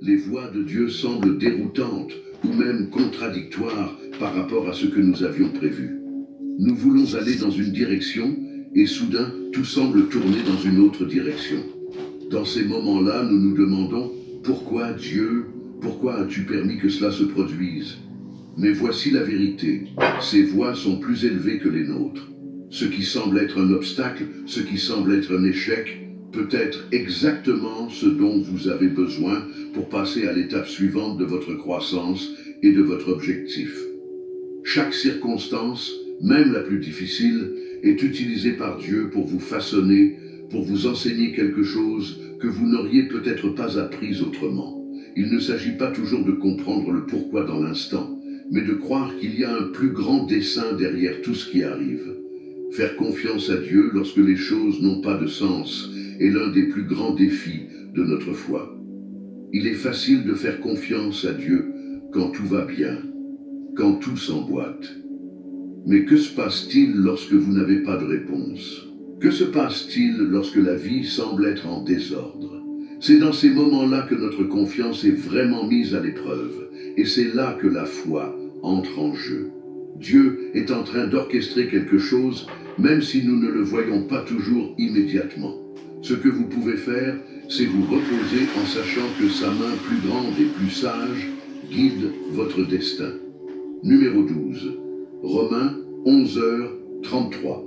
les voies de Dieu semblent déroutantes ou même contradictoires par rapport à ce que nous avions prévu. Nous voulons aller dans une direction et soudain tout semble tourner dans une autre direction. Dans ces moments-là, nous nous demandons « Pourquoi Dieu? Pourquoi as-tu permis que cela se produise ?» Mais voici la vérité, ces voies sont plus élevées que les nôtres. Ce qui semble être un obstacle, ce qui semble être un échec, peut être exactement ce dont vous avez besoin pour passer à l'étape suivante de votre croissance et de votre objectif. Chaque circonstance, même la plus difficile, est utilisée par Dieu pour vous façonner, pour vous enseigner quelque chose que vous n'auriez peut-être pas appris autrement. Il ne s'agit pas toujours de comprendre le pourquoi dans l'instant, mais de croire qu'il y a un plus grand dessein derrière tout ce qui arrive. Faire confiance à Dieu lorsque les choses n'ont pas de sens est l'un des plus grands défis de notre foi. Il est facile de faire confiance à Dieu quand tout va bien, quand tout s'emboîte. Mais que se passe-t-il lorsque vous n'avez pas de réponse? Que se passe-t-il lorsque la vie semble être en désordre? C'est dans ces moments-là que notre confiance est vraiment mise à l'épreuve, et c'est là que la foi entre en jeu. Dieu est en train d'orchestrer quelque chose, même si nous ne le voyons pas toujours immédiatement. Ce que vous pouvez faire, c'est vous reposer en sachant que sa main plus grande et plus sage guide votre destin. Numéro 12. Romains 11h33.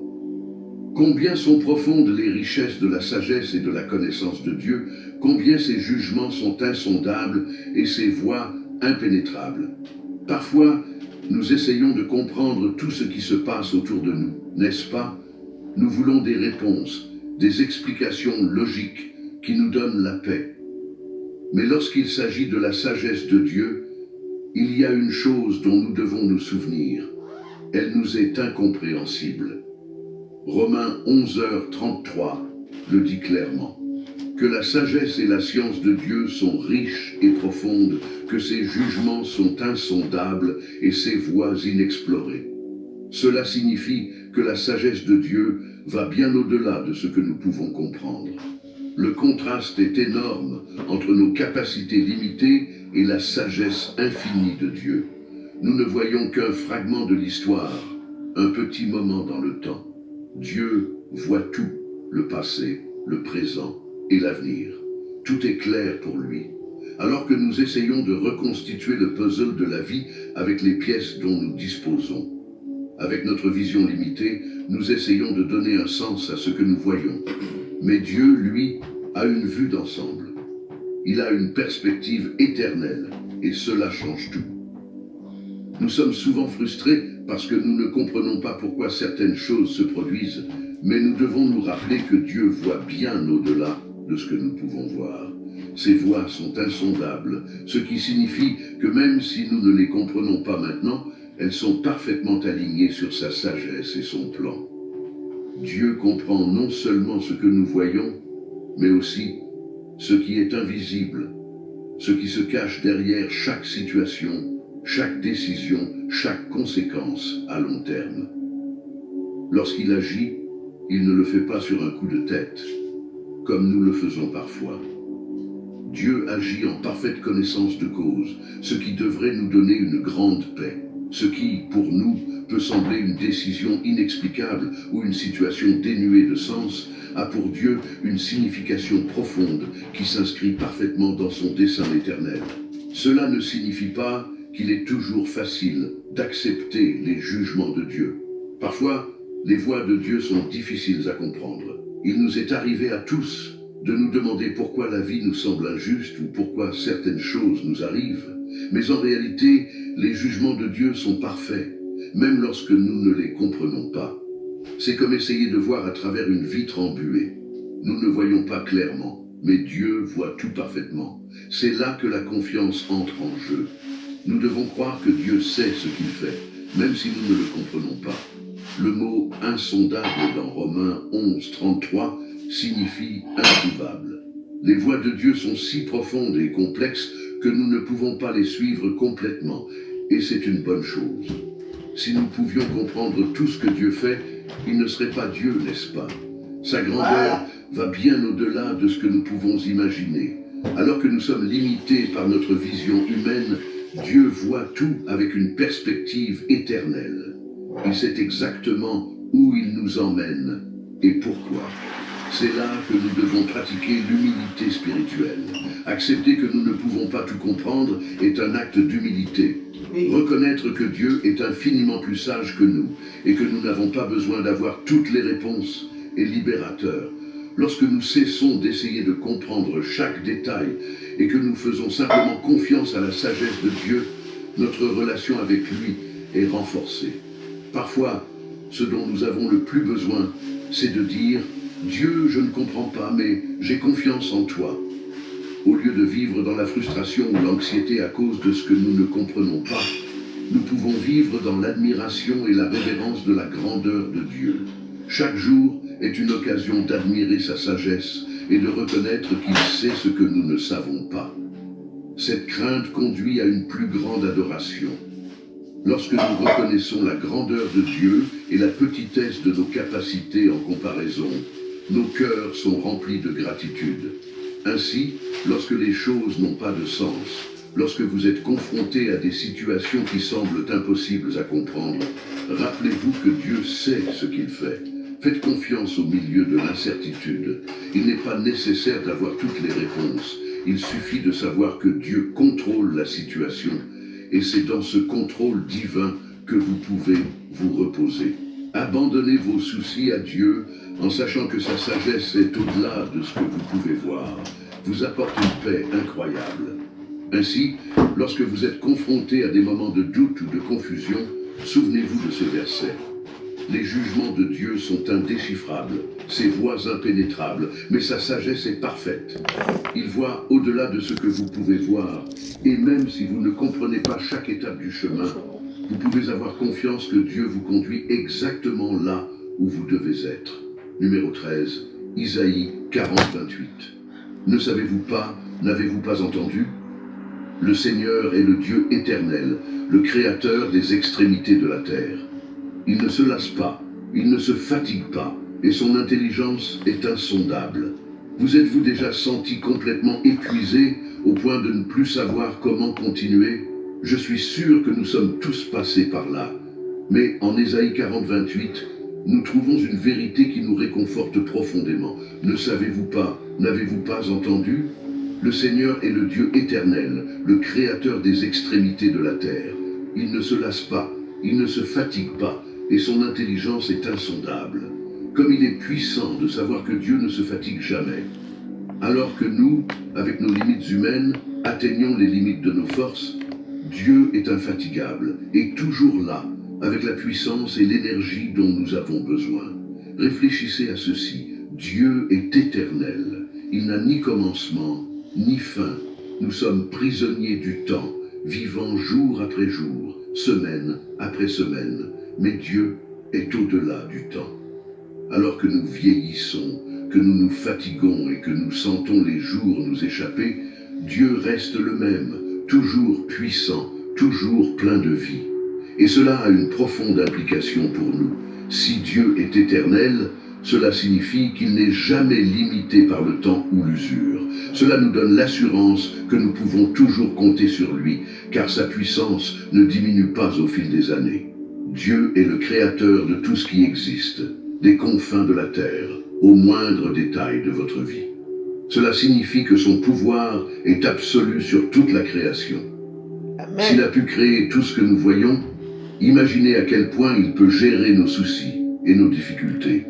Combien sont profondes les richesses de la sagesse et de la connaissance de Dieu, combien ses jugements sont insondables et ses voies impénétrables. Parfois, nous essayons de comprendre tout ce qui se passe autour de nous, n'est-ce pas? Nous voulons des réponses, des explications logiques qui nous donnent la paix. Mais lorsqu'il s'agit de la sagesse de Dieu, il y a une chose dont nous devons nous souvenir. Elle nous est incompréhensible. Romains 11h33 le dit clairement. Que la sagesse et la science de Dieu sont riches et profondes, que ses jugements sont insondables et ses voies inexplorées. Cela signifie que la sagesse de Dieu va bien au-delà de ce que nous pouvons comprendre. Le contraste est énorme entre nos capacités limitées et la sagesse infinie de Dieu. Nous ne voyons qu'un fragment de l'histoire, un petit moment dans le temps. Dieu voit tout, le passé, le présent et l'avenir. Tout est clair pour lui. Alors que nous essayons de reconstituer le puzzle de la vie avec les pièces dont nous disposons. Avec notre vision limitée, nous essayons de donner un sens à ce que nous voyons. Mais Dieu, lui, a une vue d'ensemble. Il a une perspective éternelle, et cela change tout. Nous sommes souvent frustrés parce que nous ne comprenons pas pourquoi certaines choses se produisent, mais nous devons nous rappeler que Dieu voit bien au-delà de ce que nous pouvons voir. Ses voies sont insondables, ce qui signifie que même si nous ne les comprenons pas maintenant, elles sont parfaitement alignées sur sa sagesse et son plan. Dieu comprend non seulement ce que nous voyons, mais aussi ce qui est invisible, ce qui se cache derrière chaque situation, chaque décision, chaque conséquence à long terme. Lorsqu'il agit, il ne le fait pas sur un coup de tête, comme nous le faisons parfois. Dieu agit en parfaite connaissance de cause, ce qui devrait nous donner une grande paix. Ce qui, pour nous, peut sembler une décision inexplicable ou une situation dénuée de sens, a pour Dieu une signification profonde qui s'inscrit parfaitement dans son dessein éternel. Cela ne signifie pas qu'il est toujours facile d'accepter les jugements de Dieu. Parfois, les voies de Dieu sont difficiles à comprendre. Il nous est arrivé à tous de nous demander pourquoi la vie nous semble injuste ou pourquoi certaines choses nous arrivent. Mais en réalité, les jugements de Dieu sont parfaits, même lorsque nous ne les comprenons pas. C'est comme essayer de voir à travers une vitre embuée. Nous ne voyons pas clairement, mais Dieu voit tout parfaitement. C'est là que la confiance entre en jeu. Nous devons croire que Dieu sait ce qu'il fait, même si nous ne le comprenons pas. Le mot « insondable » dans Romains 11:33 signifie « introuvable ». Les voies de Dieu sont si profondes et complexes que nous ne pouvons pas les suivre complètement, et c'est une bonne chose. Si nous pouvions comprendre tout ce que Dieu fait, il ne serait pas Dieu, n'est-ce pas? Sa grandeur va bien au-delà de ce que nous pouvons imaginer. Alors que nous sommes limités par notre vision humaine, Dieu voit tout avec une perspective éternelle. Il sait exactement où il nous emmène et pourquoi. C'est là que nous devons pratiquer l'humilité spirituelle. Accepter que nous ne pouvons pas tout comprendre est un acte d'humilité. Reconnaître que Dieu est infiniment plus sage que nous et que nous n'avons pas besoin d'avoir toutes les réponses est libérateur. Lorsque nous cessons d'essayer de comprendre chaque détail et que nous faisons simplement confiance à la sagesse de Dieu, notre relation avec lui est renforcée. Parfois, ce dont nous avons le plus besoin, c'est de dire « Dieu, je ne comprends pas, mais j'ai confiance en toi ». Au lieu de vivre dans la frustration ou l'anxiété à cause de ce que nous ne comprenons pas, nous pouvons vivre dans l'admiration et la révérence de la grandeur de Dieu. Chaque jour est une occasion d'admirer sa sagesse et de reconnaître qu'il sait ce que nous ne savons pas. Cette crainte conduit à une plus grande adoration. Lorsque nous reconnaissons la grandeur de Dieu et la petitesse de nos capacités en comparaison, nos cœurs sont remplis de gratitude. Ainsi, lorsque les choses n'ont pas de sens, lorsque vous êtes confrontés à des situations qui semblent impossibles à comprendre, rappelez-vous que Dieu sait ce qu'il fait. Faites confiance au milieu de l'incertitude. Il n'est pas nécessaire d'avoir toutes les réponses. Il suffit de savoir que Dieu contrôle la situation. Et c'est dans ce contrôle divin que vous pouvez vous reposer. Abandonnez vos soucis à Dieu en sachant que sa sagesse est au-delà de ce que vous pouvez voir. Vous apporte une paix incroyable. Ainsi, lorsque vous êtes confronté à des moments de doute ou de confusion, souvenez-vous de ce verset. Les jugements de Dieu sont indéchiffrables, ses voies impénétrables, mais sa sagesse est parfaite. Il voit au-delà de ce que vous pouvez voir, et même si vous ne comprenez pas chaque étape du chemin, vous pouvez avoir confiance que Dieu vous conduit exactement là où vous devez être. Numéro 13, Isaïe 40-28. Ne savez-vous pas, n'avez-vous pas entendu? Le Seigneur est le Dieu éternel, le Créateur des extrémités de la terre. Il ne se lasse pas, il ne se fatigue pas, et son intelligence est insondable. Vous êtes-vous déjà senti complètement épuisé au point de ne plus savoir comment continuer? Je suis sûr que nous sommes tous passés par là. Mais en Ésaïe 40-28, nous trouvons une vérité qui nous réconforte profondément. Ne savez-vous pas, n'avez-vous pas entendu? Le Seigneur est le Dieu éternel, le Créateur des extrémités de la terre. Il ne se lasse pas, il ne se fatigue pas, et son intelligence est insondable. Comme il est puissant de savoir que Dieu ne se fatigue jamais. Alors que nous, avec nos limites humaines, atteignons les limites de nos forces, Dieu est infatigable et toujours là, avec la puissance et l'énergie dont nous avons besoin. Réfléchissez à ceci, Dieu est éternel. Il n'a ni commencement, ni fin. Nous sommes prisonniers du temps, vivant jour après jour, semaine après semaine. Mais Dieu est au-delà du temps. Alors que nous vieillissons, que nous nous fatiguons et que nous sentons les jours nous échapper, Dieu reste le même, toujours puissant, toujours plein de vie. Et cela a une profonde implication pour nous. Si Dieu est éternel, cela signifie qu'il n'est jamais limité par le temps ou l'usure. Cela nous donne l'assurance que nous pouvons toujours compter sur lui, car sa puissance ne diminue pas au fil des années. Dieu est le créateur de tout ce qui existe, des confins de la terre, au moindre détail de votre vie. Cela signifie que son pouvoir est absolu sur toute la création. S'il a pu créer tout ce que nous voyons, imaginez à quel point il peut gérer nos soucis et nos difficultés.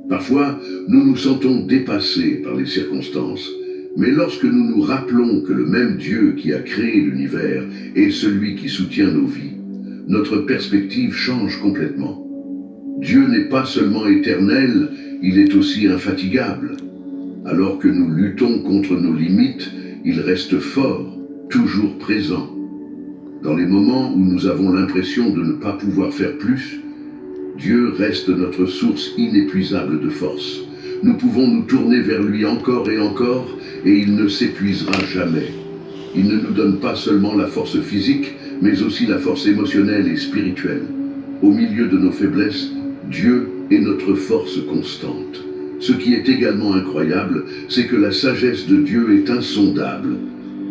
Parfois, nous nous sentons dépassés par les circonstances, mais lorsque nous nous rappelons que le même Dieu qui a créé l'univers est celui qui soutient nos vies, notre perspective change complètement. Dieu n'est pas seulement éternel, il est aussi infatigable. Alors que nous luttons contre nos limites, il reste fort, toujours présent. Dans les moments où nous avons l'impression de ne pas pouvoir faire plus, Dieu reste notre source inépuisable de force. Nous pouvons nous tourner vers lui encore et il ne s'épuisera jamais. Il ne nous donne pas seulement la force physique, mais aussi la force émotionnelle et spirituelle. Au milieu de nos faiblesses, Dieu est notre force constante. Ce qui est également incroyable, c'est que la sagesse de Dieu est insondable.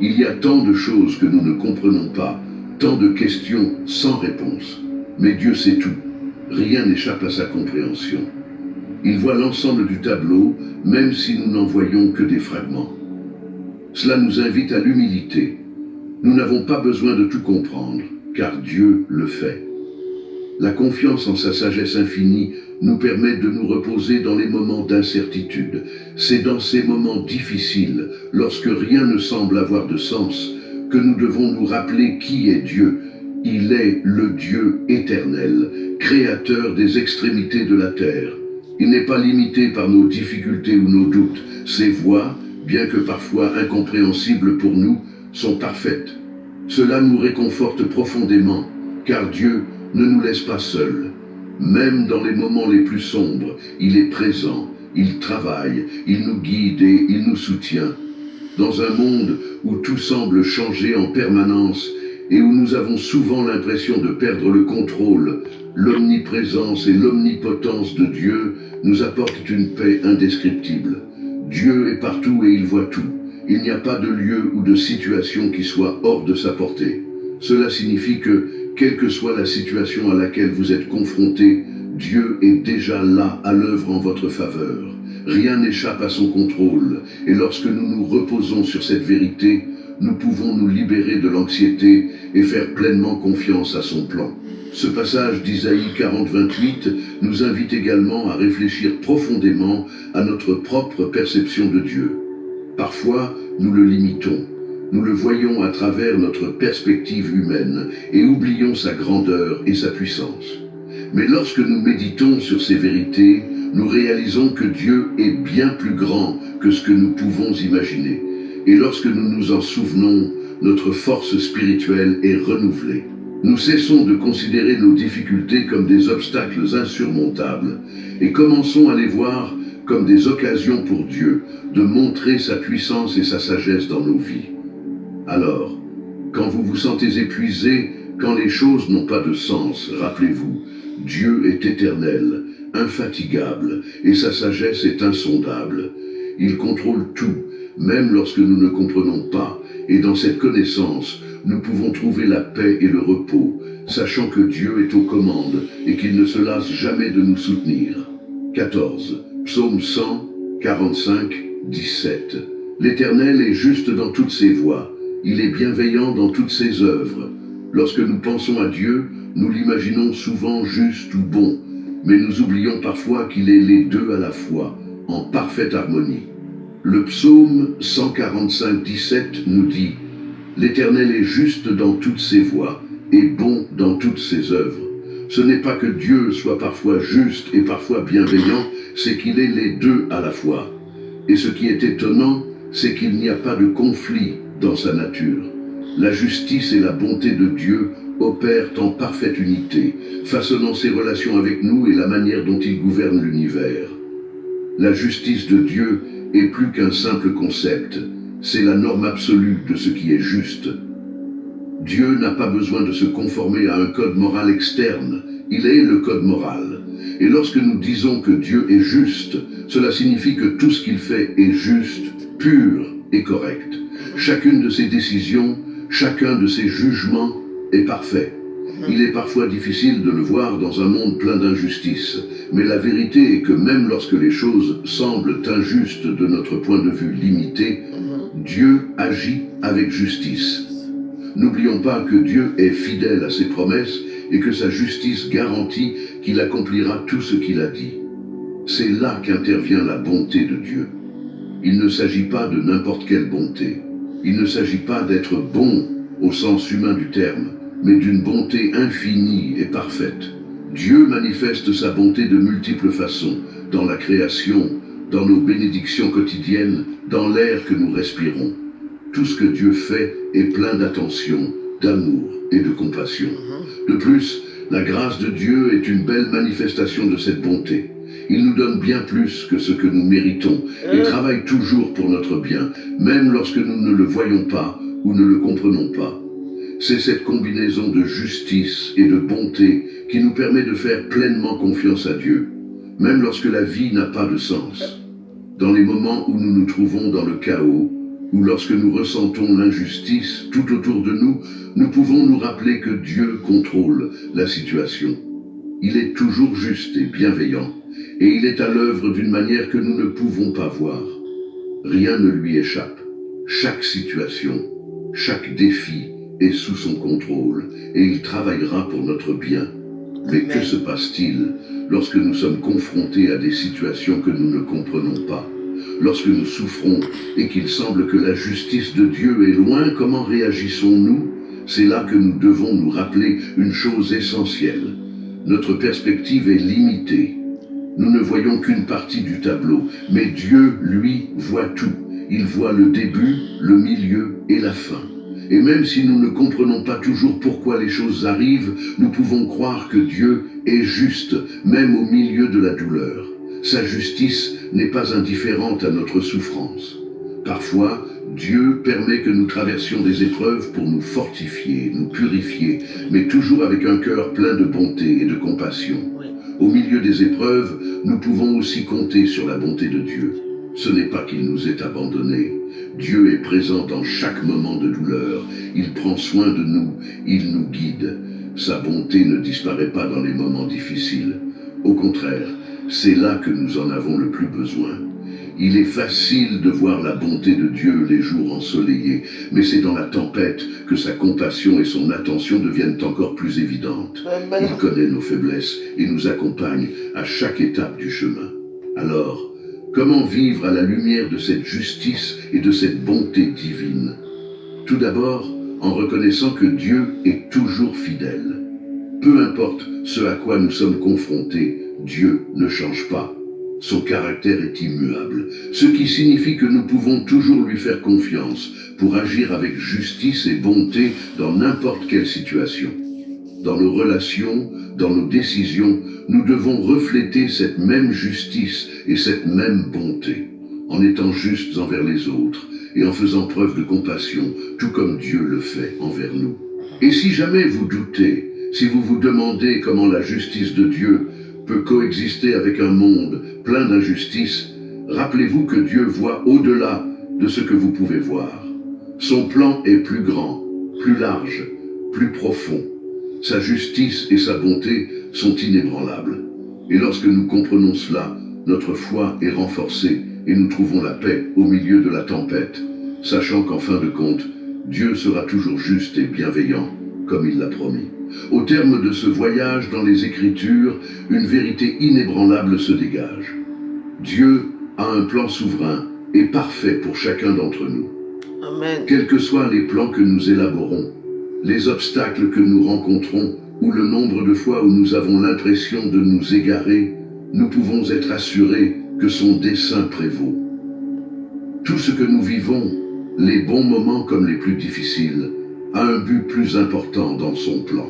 Il y a tant de choses que nous ne comprenons pas, tant de questions sans réponse. Mais Dieu sait tout. Rien n'échappe à sa compréhension. Il voit l'ensemble du tableau, même si nous n'en voyons que des fragments. Cela nous invite à l'humilité. Nous n'avons pas besoin de tout comprendre, car Dieu le fait. La confiance en sa sagesse infinie nous permet de nous reposer dans les moments d'incertitude. C'est dans ces moments difficiles, lorsque rien ne semble avoir de sens, que nous devons nous rappeler qui est Dieu. Il est le Dieu éternel, créateur des extrémités de la terre. Il n'est pas limité par nos difficultés ou nos doutes. Ses voies, bien que parfois incompréhensibles pour nous, sont parfaites. Cela nous réconforte profondément, car Dieu ne nous laisse pas seuls. Même dans les moments les plus sombres, il est présent, il travaille, il nous guide et il nous soutient. Dans un monde où tout semble changer en permanence et où nous avons souvent l'impression de perdre le contrôle, l'omniprésence et l'omnipotence de Dieu nous apportent une paix indescriptible. Dieu est partout et il voit tout. Il n'y a pas de lieu ou de situation qui soit hors de sa portée. Cela signifie que, quelle que soit la situation à laquelle vous êtes confronté, Dieu est déjà là à l'œuvre en votre faveur. Rien n'échappe à son contrôle, et lorsque nous nous reposons sur cette vérité, nous pouvons nous libérer de l'anxiété et faire pleinement confiance à son plan. Ce passage d'Isaïe 40-28 nous invite également à réfléchir profondément à notre propre perception de Dieu. Parfois, nous le limitons. Nous le voyons à travers notre perspective humaine et oublions sa grandeur et sa puissance. Mais lorsque nous méditons sur ces vérités, nous réalisons que Dieu est bien plus grand que ce que nous pouvons imaginer. Et lorsque nous nous en souvenons, notre force spirituelle est renouvelée. Nous cessons de considérer nos difficultés comme des obstacles insurmontables et commençons à les voir comme des occasions pour Dieu de montrer sa puissance et sa sagesse dans nos vies. Alors, quand vous vous sentez épuisé, quand les choses n'ont pas de sens, rappelez-vous, Dieu est éternel, infatigable, et sa sagesse est insondable. Il contrôle tout, même lorsque nous ne comprenons pas, et dans cette connaissance, nous pouvons trouver la paix et le repos, sachant que Dieu est aux commandes et qu'il ne se lasse jamais de nous soutenir. 14. Psaume 100, 45, 17. L'Éternel est juste dans toutes ses voies. Il est bienveillant dans toutes ses œuvres. Lorsque nous pensons à Dieu, nous l'imaginons souvent juste ou bon, mais nous oublions parfois qu'il est les deux à la fois, en parfaite harmonie. Le psaume 145-17 nous dit « L'Éternel est juste dans toutes ses voies et bon dans toutes ses œuvres. » Ce n'est pas que Dieu soit parfois juste et parfois bienveillant, c'est qu'il est les deux à la fois. Et ce qui est étonnant, c'est qu'il n'y a pas de conflit dans sa nature. La justice et la bonté de Dieu opèrent en parfaite unité, façonnant ses relations avec nous et la manière dont il gouverne l'univers. La justice de Dieu est plus qu'un simple concept, c'est la norme absolue de ce qui est juste. Dieu n'a pas besoin de se conformer à un code moral externe, il est le code moral. Et lorsque nous disons que Dieu est juste, cela signifie que tout ce qu'il fait est juste, pur et correct. Chacune de ses décisions, chacun de ses jugements est parfait. Il est parfois difficile de le voir dans un monde plein d'injustice, mais la vérité est que même lorsque les choses semblent injustes de notre point de vue limité, Dieu agit avec justice. N'oublions pas que Dieu est fidèle à ses promesses et que sa justice garantit qu'il accomplira tout ce qu'il a dit. C'est là qu'intervient la bonté de Dieu. Il ne s'agit pas de n'importe quelle bonté. Il ne s'agit pas d'être bon au sens humain du terme, mais d'une bonté infinie et parfaite. Dieu manifeste sa bonté de multiples façons, dans la création, dans nos bénédictions quotidiennes, dans l'air que nous respirons. Tout ce que Dieu fait est plein d'attention, d'amour et de compassion. De plus, la grâce de Dieu est une belle manifestation de cette bonté. Il nous donne bien plus que ce que nous méritons et travaille toujours pour notre bien, même lorsque nous ne le voyons pas ou ne le comprenons pas. C'est cette combinaison de justice et de bonté qui nous permet de faire pleinement confiance à Dieu. même lorsque la vie n'a pas de sens. Dans les moments où nous nous trouvons dans le chaos, ou lorsque nous ressentons l'injustice tout autour de nous, nous pouvons nous rappeler que Dieu contrôle la situation. Il est toujours juste et bienveillant, et il est à l'œuvre d'une manière que nous ne pouvons pas voir. Rien ne lui échappe. Chaque situation, chaque défi est sous son contrôle, et il travaillera pour notre bien. Mais que se passe-t-il lorsque nous sommes confrontés à des situations que nous ne comprenons pas? Lorsque nous souffrons et qu'il semble que la justice de Dieu est loin, comment réagissons-nous? C'est là que nous devons nous rappeler une chose essentielle. Notre perspective est limitée. Nous ne voyons qu'une partie du tableau, mais Dieu, lui, voit tout. Il voit le début, le milieu et la fin. Et même si nous ne comprenons pas toujours pourquoi les choses arrivent, nous pouvons croire que Dieu est juste, même au milieu de la douleur. Sa justice n'est pas indifférente à notre souffrance. Parfois, Dieu permet que nous traversions des épreuves pour nous fortifier, nous purifier, mais toujours avec un cœur plein de bonté et de compassion. Au milieu des épreuves, nous pouvons aussi compter sur la bonté de Dieu. Ce n'est pas qu'il nous ait abandonnés. Dieu est présent dans chaque moment de douleur. Il prend soin de nous, il nous guide. Sa bonté ne disparaît pas dans les moments difficiles. Au contraire, c'est là que nous en avons le plus besoin. Il est facile de voir la bonté de Dieu les jours ensoleillés, mais c'est dans la tempête que sa compassion et son attention deviennent encore plus évidentes. Il connaît nos faiblesses et nous accompagne à chaque étape du chemin. Alors, comment vivre à la lumière de cette justice et de cette bonté divine? Tout d'abord, en reconnaissant que Dieu est toujours fidèle. Peu importe ce à quoi nous sommes confrontés, Dieu ne change pas. Son caractère est immuable, ce qui signifie que nous pouvons toujours lui faire confiance pour agir avec justice et bonté dans n'importe quelle situation. Dans nos relations, dans nos décisions, nous devons refléter cette même justice et cette même bonté, en étant justes envers les autres et en faisant preuve de compassion, tout comme Dieu le fait envers nous. Et si jamais vous doutez, si vous vous demandez comment la justice de Dieu peut coexister avec un monde plein d'injustice, rappelez-vous que Dieu voit au-delà de ce que vous pouvez voir. Son plan est plus grand, plus large, plus profond. Sa justice et sa bonté sont inébranlables. Et lorsque nous comprenons cela, notre foi est renforcée et nous trouvons la paix au milieu de la tempête, sachant qu'en fin de compte, Dieu sera toujours juste et bienveillant, comme il l'a promis. Au terme de ce voyage dans les Écritures, une vérité inébranlable se dégage. Dieu a un plan souverain et parfait pour chacun d'entre nous. Amen. Quels que soient les plans que nous élaborons, les obstacles que nous rencontrons ou le nombre de fois où nous avons l'impression de nous égarer, nous pouvons être assurés que son dessein prévaut. Tout ce que nous vivons, les bons moments comme les plus difficiles, a un but plus important dans son plan.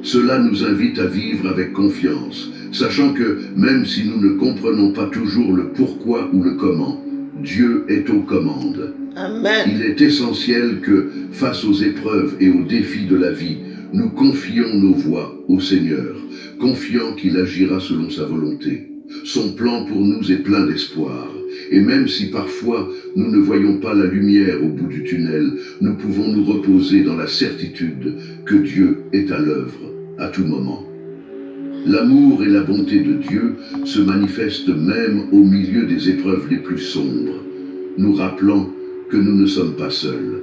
Cela nous invite à vivre avec confiance, sachant que même si nous ne comprenons pas toujours le pourquoi ou le comment, Dieu est aux commandes. Amen. Il est essentiel que, face aux épreuves et aux défis de la vie, nous confions nos voies au Seigneur, confiant qu'il agira selon sa volonté. Son plan pour nous est plein d'espoir, et même si parfois nous ne voyons pas la lumière au bout du tunnel, nous pouvons nous reposer dans la certitude que Dieu est à l'œuvre à tout moment. L'amour et la bonté de Dieu se manifestent même au milieu des épreuves les plus sombres, nous rappelant que nous ne sommes pas seuls.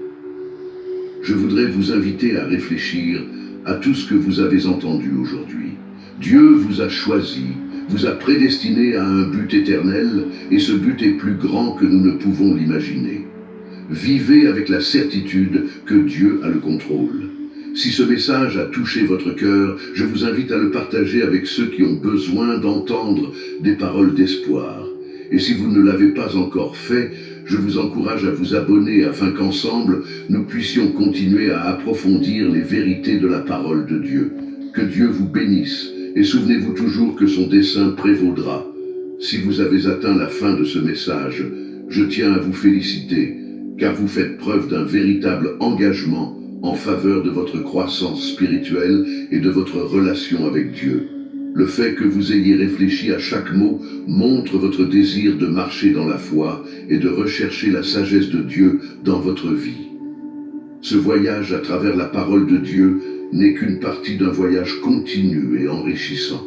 Je voudrais vous inviter à réfléchir à tout ce que vous avez entendu aujourd'hui. Dieu vous a choisi, vous a prédestiné à un but éternel, et ce but est plus grand que nous ne pouvons l'imaginer. Vivez avec la certitude que Dieu a le contrôle. Si ce message a touché votre cœur, je vous invite à le partager avec ceux qui ont besoin d'entendre des paroles d'espoir. Et si vous ne l'avez pas encore fait, je vous encourage à vous abonner afin qu'ensemble, nous puissions continuer à approfondir les vérités de la parole de Dieu. Que Dieu vous bénisse, et souvenez-vous toujours que son dessein prévaudra. Si vous avez atteint la fin de ce message, je tiens à vous féliciter, car vous faites preuve d'un véritable engagement en faveur de votre croissance spirituelle et de votre relation avec Dieu. Le fait que vous ayez réfléchi à chaque mot montre votre désir de marcher dans la foi et de rechercher la sagesse de Dieu dans votre vie. Ce voyage à travers la parole de Dieu n'est qu'une partie d'un voyage continu et enrichissant.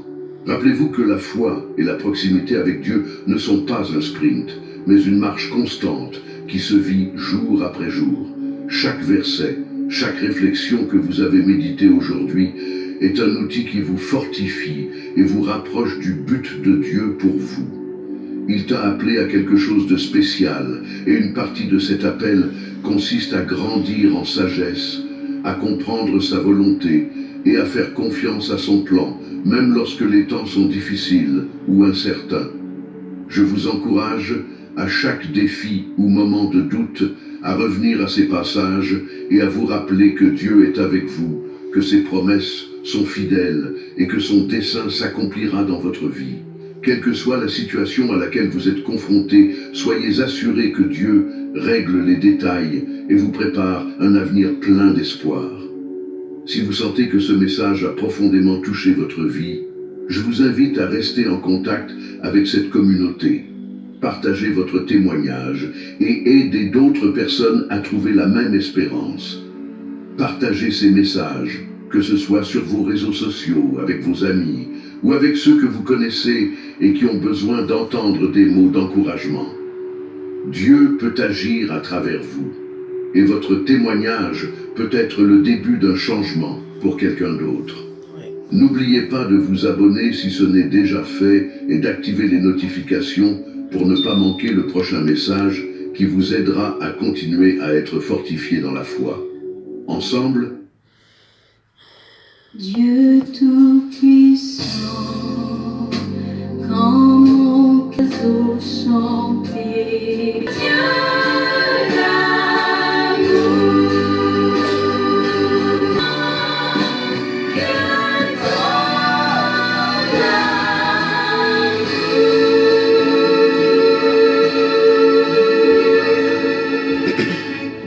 Rappelez-vous que la foi et la proximité avec Dieu ne sont pas un sprint, mais une marche constante qui se vit jour après jour. Chaque verset, chaque réflexion que vous avez méditée aujourd'hui est un outil qui vous fortifie et vous rapproche du but de Dieu pour vous. Il t'a appelé à quelque chose de spécial, et une partie de cet appel consiste à grandir en sagesse, à comprendre sa volonté et à faire confiance à son plan, même lorsque les temps sont difficiles ou incertains. Je vous encourage, à chaque défi ou moment de doute, à revenir à ces passages et à vous rappeler que Dieu est avec vous, que ses promesses sont fidèles et que son dessein s'accomplira dans votre vie. Quelle que soit la situation à laquelle vous êtes confrontés, soyez assurés que Dieu règle les détails et vous prépare un avenir plein d'espoir. Si vous sentez que ce message a profondément touché votre vie, je vous invite à rester en contact avec cette communauté. Partagez votre témoignage et aidez d'autres personnes à trouver la même espérance. Partagez ces messages, que ce soit sur vos réseaux sociaux, avec vos amis, ou avec ceux que vous connaissez et qui ont besoin d'entendre des mots d'encouragement. Dieu peut agir à travers vous, et votre témoignage peut être le début d'un changement pour quelqu'un d'autre. N'oubliez pas de vous abonner si ce n'est déjà fait et d'activer les notifications pour ne pas manquer le prochain message qui vous aidera à continuer à être fortifié dans la foi. Ensemble, Dieu Tout-Puissant, quand mon oiseau chanter, Dieu l'amour, Dieu ton amour.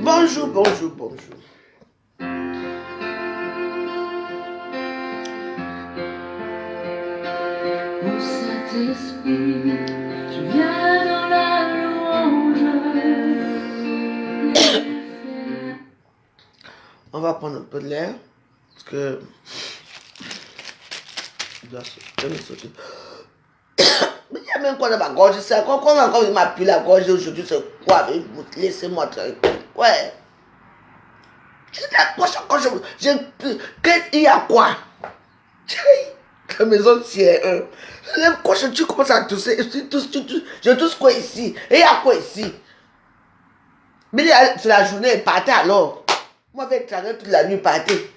Bonjour, bonjour, bonjour. Mon Saint-Esprit, je viens dans la louange. On va prendre un peu de l'air parce que je dois me sauter. Mais il y a même quoi dans ma gorge, c'est quoi encore il m'a pu la gorge aujourd'hui, c'est quoi? Laissez-moi tranquille. Ouais. Il y a quoi? La maison tiers. Quand tu commences à tousser, je tousse quoi ici? Et il y a quoi ici? Mais c'est la journée, elle partait alors. Moi, avec travailler toute la nuit, partait.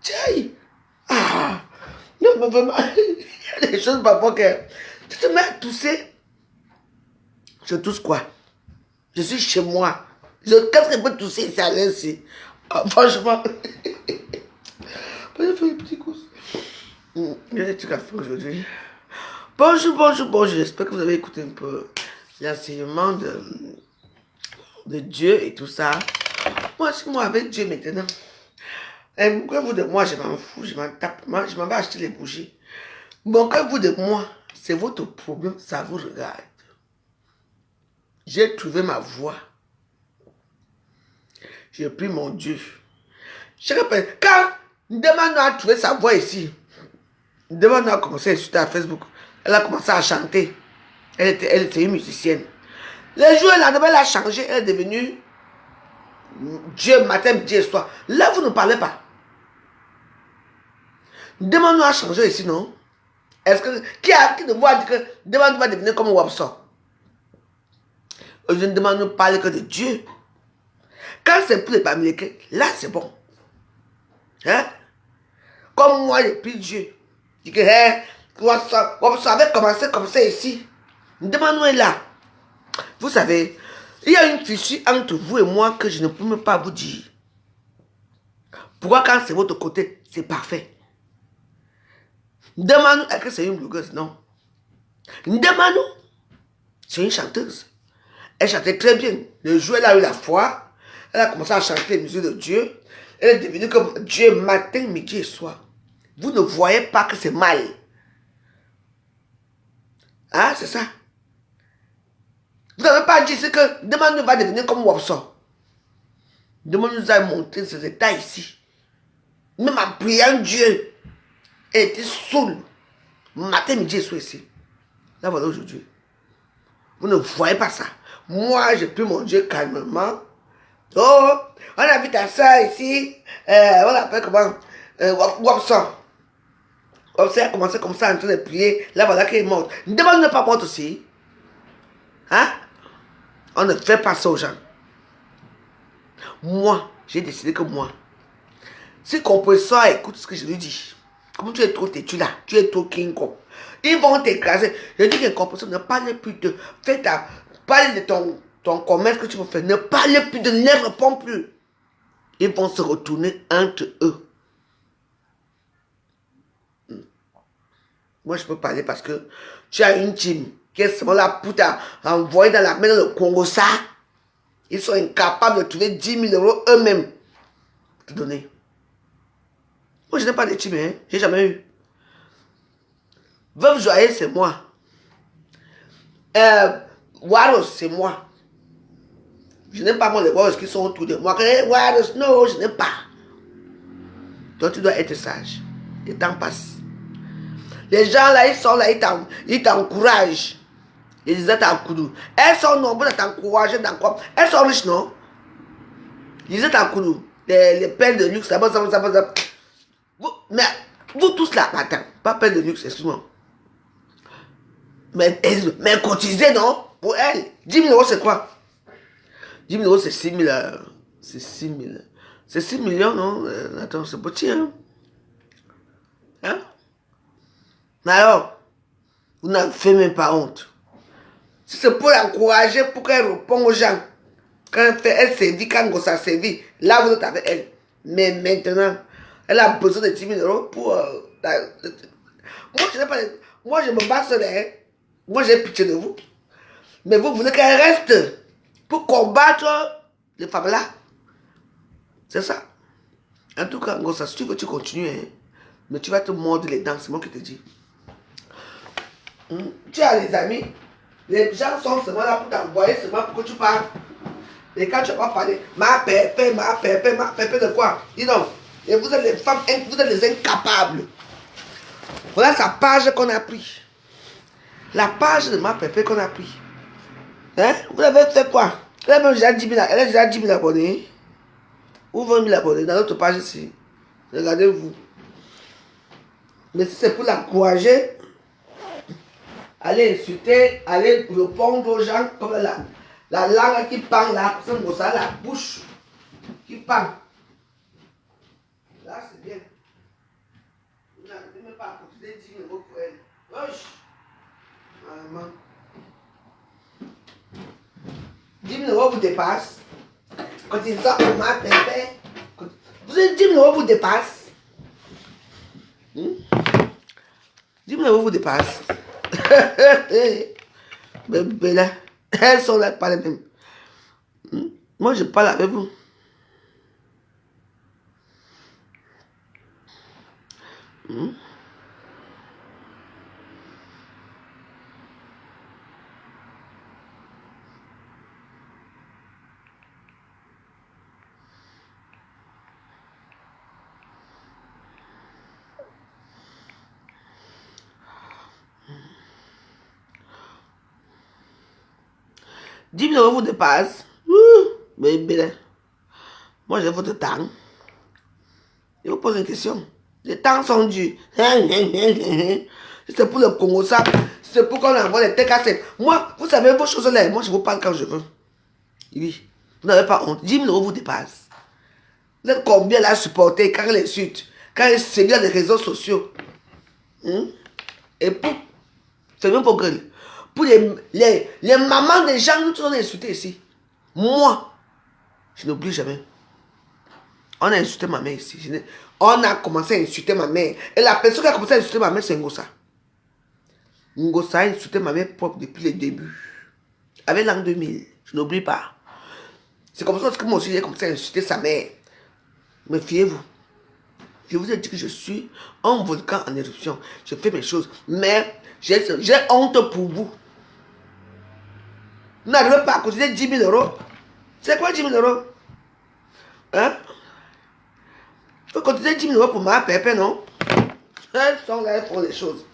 Tiens! Ah! Non, mais vraiment, il y a des choses parfois que tu te mets à tousser. Je tousse quoi? Je suis chez moi. Qu'est-ce que je peux tousser ici à l'instant? Ah, franchement. Je fais un petit coup. Il y a des trucs à faire aujourd'hui. Bonjour, bonjour, bonjour. J'espère que vous avez écouté un peu l'enseignement de Dieu et tout ça. Moi, je suis moi avec Dieu maintenant. Et que vous de moi, je m'en fous, je m'en tape. Moi, je m'en vais acheter les bougies. Bon, que vous de moi, c'est votre problème, ça vous regarde. J'ai trouvé ma voie. J'ai pris mon Dieu. Je rappelle, quand Demano a trouvé sa voix ici, Demano a commencé à insulter à Facebook. Elle a commencé à chanter. Elle était une musicienne. Les jours, elle a changé. Elle est devenue Dieu matin, Dieu soir. Là, vous ne parlez pas. Demano a changé ici, non? Est-ce que qui de vous a dit que Demano va devenir comme Wapson? Je ne demande parler que de Dieu. Quand c'est pour les Bamileke, là c'est bon. Hein? Comme moi, j'ai pris Dieu. Je dis que, hein, vous savez commencer comme ça ici. Demande-nous est là. Vous savez, il y a une fissure entre vous et moi que je ne peux même pas vous dire. Pourquoi quand c'est votre côté, c'est parfait. Demande-nous, est-ce que c'est une blogueuse? Non. Demande-nous, c'est une chanteuse. Elle chantait très bien. Le jour, elle a eu la foi. Elle a commencé à chanter les musiques de Dieu. Elle est devenue comme Dieu matin, midi et soir. Vous ne voyez pas que c'est mal. Hein, c'est ça. Vous n'avez pas dit ici que Demande va devenir comme Wapso. Demande nous a montré ses états ici. Même en priant Dieu, elle était saoule. Matin, midi et soir ici. Là, voilà aujourd'hui. Vous ne voyez pas ça. Moi, j'ai pu manger calmement. Oh, on a vu ta soeur ici. On l'appelle comment Wapso. Wapso a commencé comme ça en train de prier. Là, voilà qu'elle est morte. Demande ne pas morte aussi. Hein? On ne fait pas ça aux gens. Moi, j'ai décidé que moi, si compresseur écoute ce que je lui dis, comme tu es trop têtu là, tu es trop king kong, ils vont t'écraser. Je dis que compresseur, ne parle plus de. Parle de ton commerce que tu veux faire. Ne parle plus de, ne réponds plus. Ils vont se retourner entre eux. Moi, je peux parler parce que tu as une team qui est seulement là pour t'envoyer dans la main dans le Congo, ça. Ils sont incapables de trouver 10 000 € eux-mêmes pour te donner. Moi, je n'ai pas de team, hein. J'ai jamais eu. Veuve Joyeuse, c'est moi. Waros, c'est moi. Je n'ai pas moi les Waros qui sont autour de moi. Waros, non, je n'ai pas. Donc, tu dois être sage. Le temps passe. Les gens là, ils sont là, ils t'encouragent. Ils disent à Koudou. Elles sont nombreuses à t'encourager dans quoi? Elles sont riches, non? Ils disent à Koudou. Les pelles de luxe, ça. Mais vous tous là, attends, pas pelles de luxe, excuse-moi. Mais cotiser, non? Pour elles. 10 000 € c'est quoi? 10 000 € c'est 6 000. C'est 6 000. C'est 6 millions, non? Attends, c'est petit, hein? Hein? Mais alors, vous n'en faites même pas honte. Si c'est pour l'encourager, pour qu'elle réponde aux gens, quand elle sévit, quand Gossa sévit, là vous êtes avec elle. Mais maintenant, elle a besoin de 10 000 € pour... moi, je n'ai pas... Moi, je me bats sur elle. Moi, j'ai pitié de vous. Mais vous voulez qu'elle reste pour combattre les femmes là. C'est ça. En tout cas, Gossa, si tu veux, tu continues, hein, mais tu vas te mordre les dents, c'est moi qui te dis. Tu as les amis, les gens sont seulement là pour t'envoyer, seulement pour que tu parles. Et quand tu vas pas parler, ma pépé de quoi? Dis donc, et vous êtes les femmes, vous êtes les incapables. Voilà sa page qu'on a pris. La page de ma pépé qu'on a pris. Hein? Vous avez fait quoi? Elle a déjà 10 000 abonnés. Ou 20 000 abonnés dans notre page ici. Regardez-vous. Mais si c'est pour l'encourager, allez insulter, allez répondre aux gens comme la langue qui parle là, c'est ça, la bouche qui parle. Là, c'est bien. Vous n'arrivez même pas à cotiser 10 000 € pour elle. Wesh! Vraiment. 10 000 € vous dépasse. Quand ils sortent pour ma pépé, vous avez 10 000 € vous dépasse. 10 000 € vous dépasse. Mais là, elles sont là, pas les mêmes. Moi, je parle avec vous. $10 000 vous dépasse. Mais moi, j'ai votre temps. Je vous pose une question. Les temps sont durs. C'est pour le Congo, ça. C'est pour qu'on envoie les TKC. Moi, vous savez vos choses là. Moi, je vous parle quand je veux. Oui. Vous n'avez pas honte. 10 000 € vous dépasse. Vous êtes combien là à supporter quand elle insulte, quand elle sévit dans les réseaux sociaux? Et pour. C'est même pour gueule. Pour les mamans des gens, nous sommes insultés ici. Moi, je n'oublie jamais. On a insulté ma mère ici. On a commencé à insulter ma mère. Et la personne qui a commencé à insulter ma mère, c'est Ngossa. Ngossa a insulté ma mère propre depuis le début. Avec l'an 2000. Je n'oublie pas. C'est comme ça que moi aussi j'ai commencé à insulter sa mère. Mais fiez-vous. Je vous ai dit que je suis un volcan en éruption. Je fais mes choses. Mais J'ai honte pour vous. Vous n'arrivez pas à cotiser 10 000 euros. C'est quoi 10 000 euros? Hein? Il faut cotiser 10 000 euros pour ma pépé, non? Elles sont là pour les choses.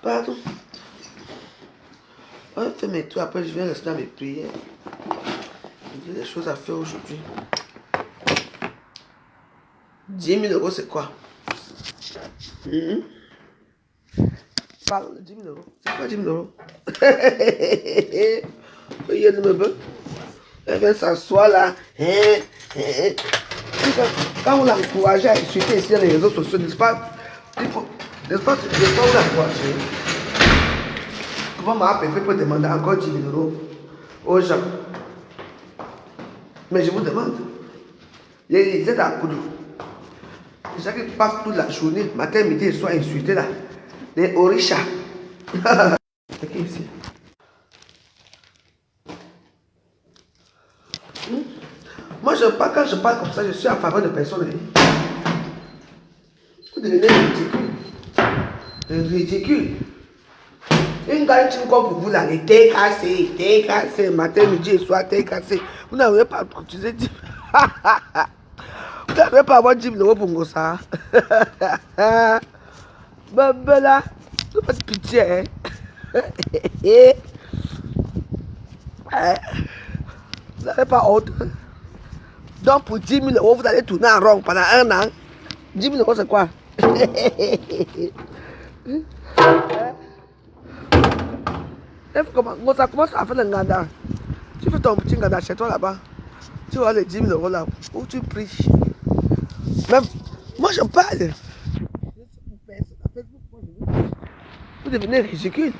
Pardon. On fait mes tours, après je viens rester dans mes prières. J'ai des choses à faire aujourd'hui. 10 000 euros, c'est quoi? Parle de 10 000 euros. C'est quoi 10 000 euros? Il y a de me veut. Elle vient s'asseoir là. Quand vous l'encouragez à insulter ici dans les réseaux sociaux, n'est-ce pas? Il faut, n'est-ce pas, vous l'encourager. Comment ma pépé peut demander encore 10 000 euros aux gens? Mais je vous demande, les aides à Koudou, les gens qui passent toute la journée, matin, midi et soir, insultés là, les Orisha. C'est qui ici? Moi, quand je parle comme ça, je suis en faveur de personne. Vous devenez ridicule. Ridicule. Une garantie comme pour vous là, les TKC, matin, midi et soir, TKC. Vous n'avez pas utilisé 10 Vous n'avez pas avoir 10 000 euros pour ça. Ben là, vous faites pitié. Hein? Vous n'avez pas honte. Donc pour 10 000 euros, vous allez tourner en rond pendant 1 an. 10 000 euros, c'est quoi? Ça commence à faire le nganda. Tu fais ton petit nganda chez toi là-bas. Tu vois les 10 000 euros là où tu pries. Même, moi je parle. Vous devenez ridicule.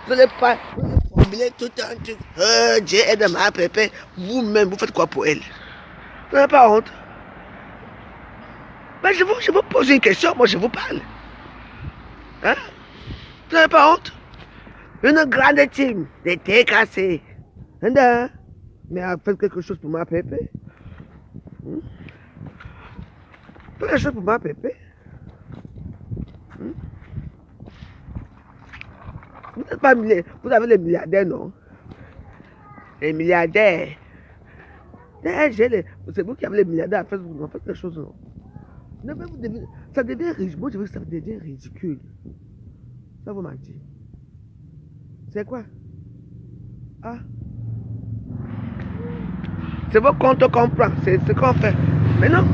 Vous n'allez pas formuler tout un truc. Dieu aide ma pépé. Vous-même, vous faites quoi pour elle? Vous n'avez pas honte? Mais je vous pose une question, moi je vous parle. Hein? Vous n'avez pas honte? Une grande team de TKC. Mais faites quelque chose pour ma pépé. Faites quelque chose pour ma pépé. Vous n'êtes pas vous avez les milliardaires, non? Les milliardaires. C'est vous qui avez les milliardaires à Facebook, non? Faites quelque chose, non? Non, mais ça devient ridicule. Moi, je veux que ça devient ridicule. Ça vous mentir. C'est quoi? Ah? C'est vos comptes qu'on prend. C'est ce qu'on fait. Mais non.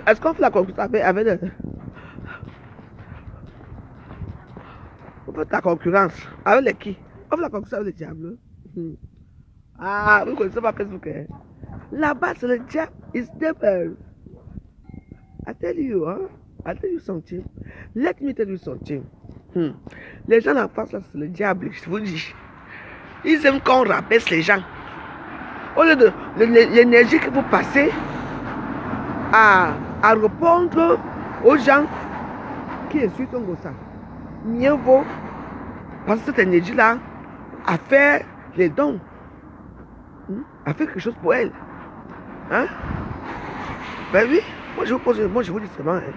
Est-ce qu'on fait la concurrence avec le... On fait la concurrence avec les qui? On fait la concurrence avec le diable. Ah, vous ne connaissez pas Facebook. Hein? Là-bas, c'est le diable. It's devil. I tell you, hein? I tell you something. Let me tell you something. Les gens en face, là, c'est le diable, je vous dis. Ils aiment qu'on rabaisse les gens. Au lieu de l'énergie que vous passez à répondre aux gens qui insultent ça, mieux vaut passer cette énergie-là à faire les dons, à faire quelque chose pour elle. Hein? Ben oui, moi je vous dis seulement. Hein.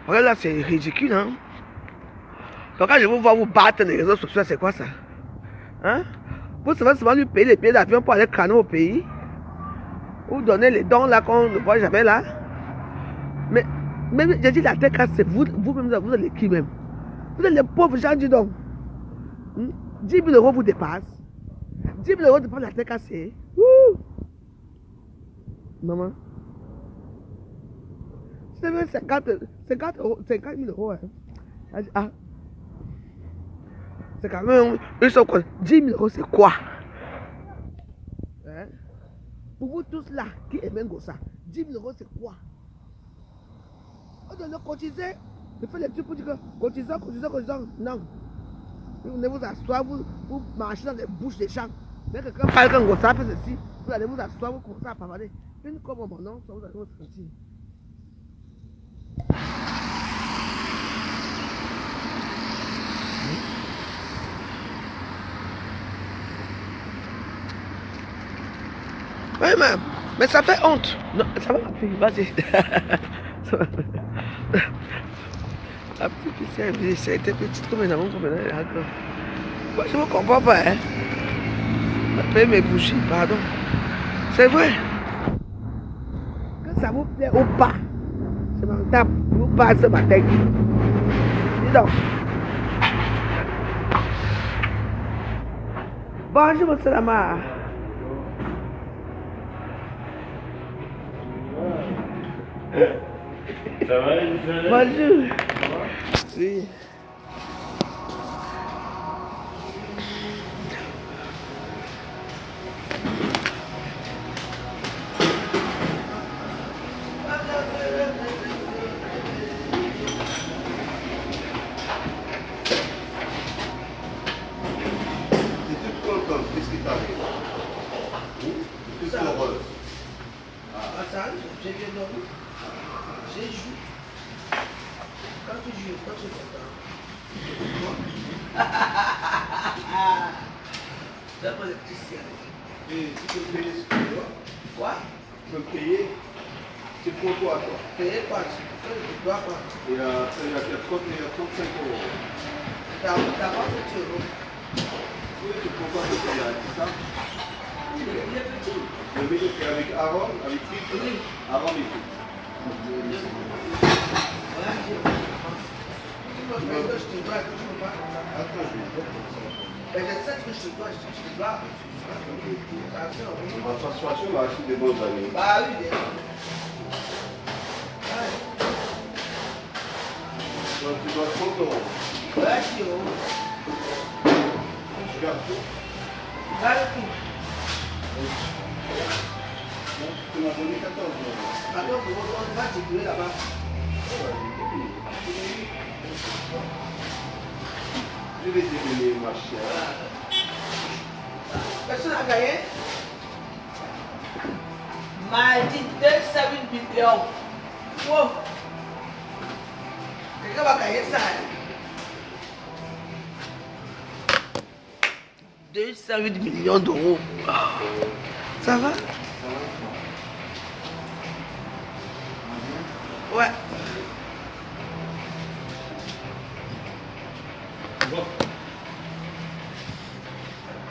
Regarde là, c'est ridicule. Hein? Donc quand je vous vois vous battre dans les réseaux sociaux, c'est quoi ça? Hein? Vous savez seulement lui payer les billets d'avion pour aller crâner au pays. Ou donner les dons là qu'on ne voit jamais là. Mais j'ai dit la tête c'est vous-même, vous êtes les qui même? Vous êtes les pauvres gens, dis donc. 10 000 euros vous dépassent. 10 000 euros dépassent la tête cassée. Maman. C'est 50 000 euros. Hein. Ah. C'est quand même. Ils sont quoi? 10 000 euros, c'est quoi? Pour vous tous là qui aimez Ngossa, 10 000 euros c'est quoi? On doit le cotiser. Je fais les trucs pour dire que cotisant. Non. Vous venez vous asseoir, vous marchez dans les bouches des champs. Mais quelqu'un parle quand Ngossa fait ceci, vous allez vous asseoir, vous commencez à parler. Une comme mon nom, ça vous allez vous sentir. Oui, mais ça fait honte. Non, ça va, ma fille, vas-y. La petite fille, ça a été petite comme une amant, comme elle est là. Moi, je ne me comprends pas, hein. Je paye mes bougies, pardon. C'est vrai. Que ça vous plaît ou pas, je m'en tape. Vous passez ma tête. Dis donc. Bonjour, monsieur Lamar. Ça va, Elisabeth? Bonjour. Oui. T'es toute contente, qu'est-ce qui t'arrive? Toute heureuse. Ah, ça, j'ai bien dormi. J'ai joué. Quand tu joues, quand tu es content. D'après les petits ciels. Et tu peux payer ce que tu dois? Quoi? Tu peux payer? C'est pour toi, toi. Payer quoi? Tu dois quoi? Il y a 35 euros. T'as pas fait euros. Oui, c'est pourquoi tu payes c'est ça? Il est petit. Le milieu, c'est avec Aaron, avec qui? Oui. Aaron et tout. Voilà, je te dois, que je ne peux pas. Attends, je vais dire comme ça. Mais je sais que je te dois, je te dois. On va s'asseoir sur la suite des bonnes années. Bah oui, bien sûr. Ouais. Donc, tu dois 30 euros. Ouais, si, oh. Je garde tout. Garde tout. Donc, tu m'as donné 14 euros. Attends, on va circuler là-bas. Je vais devenir ma chère. Personne n'a gagné. Mardi 208 millions. Wow. Quelqu'un va gagner ça. 208 millions d'euros. Ça va? Ouais.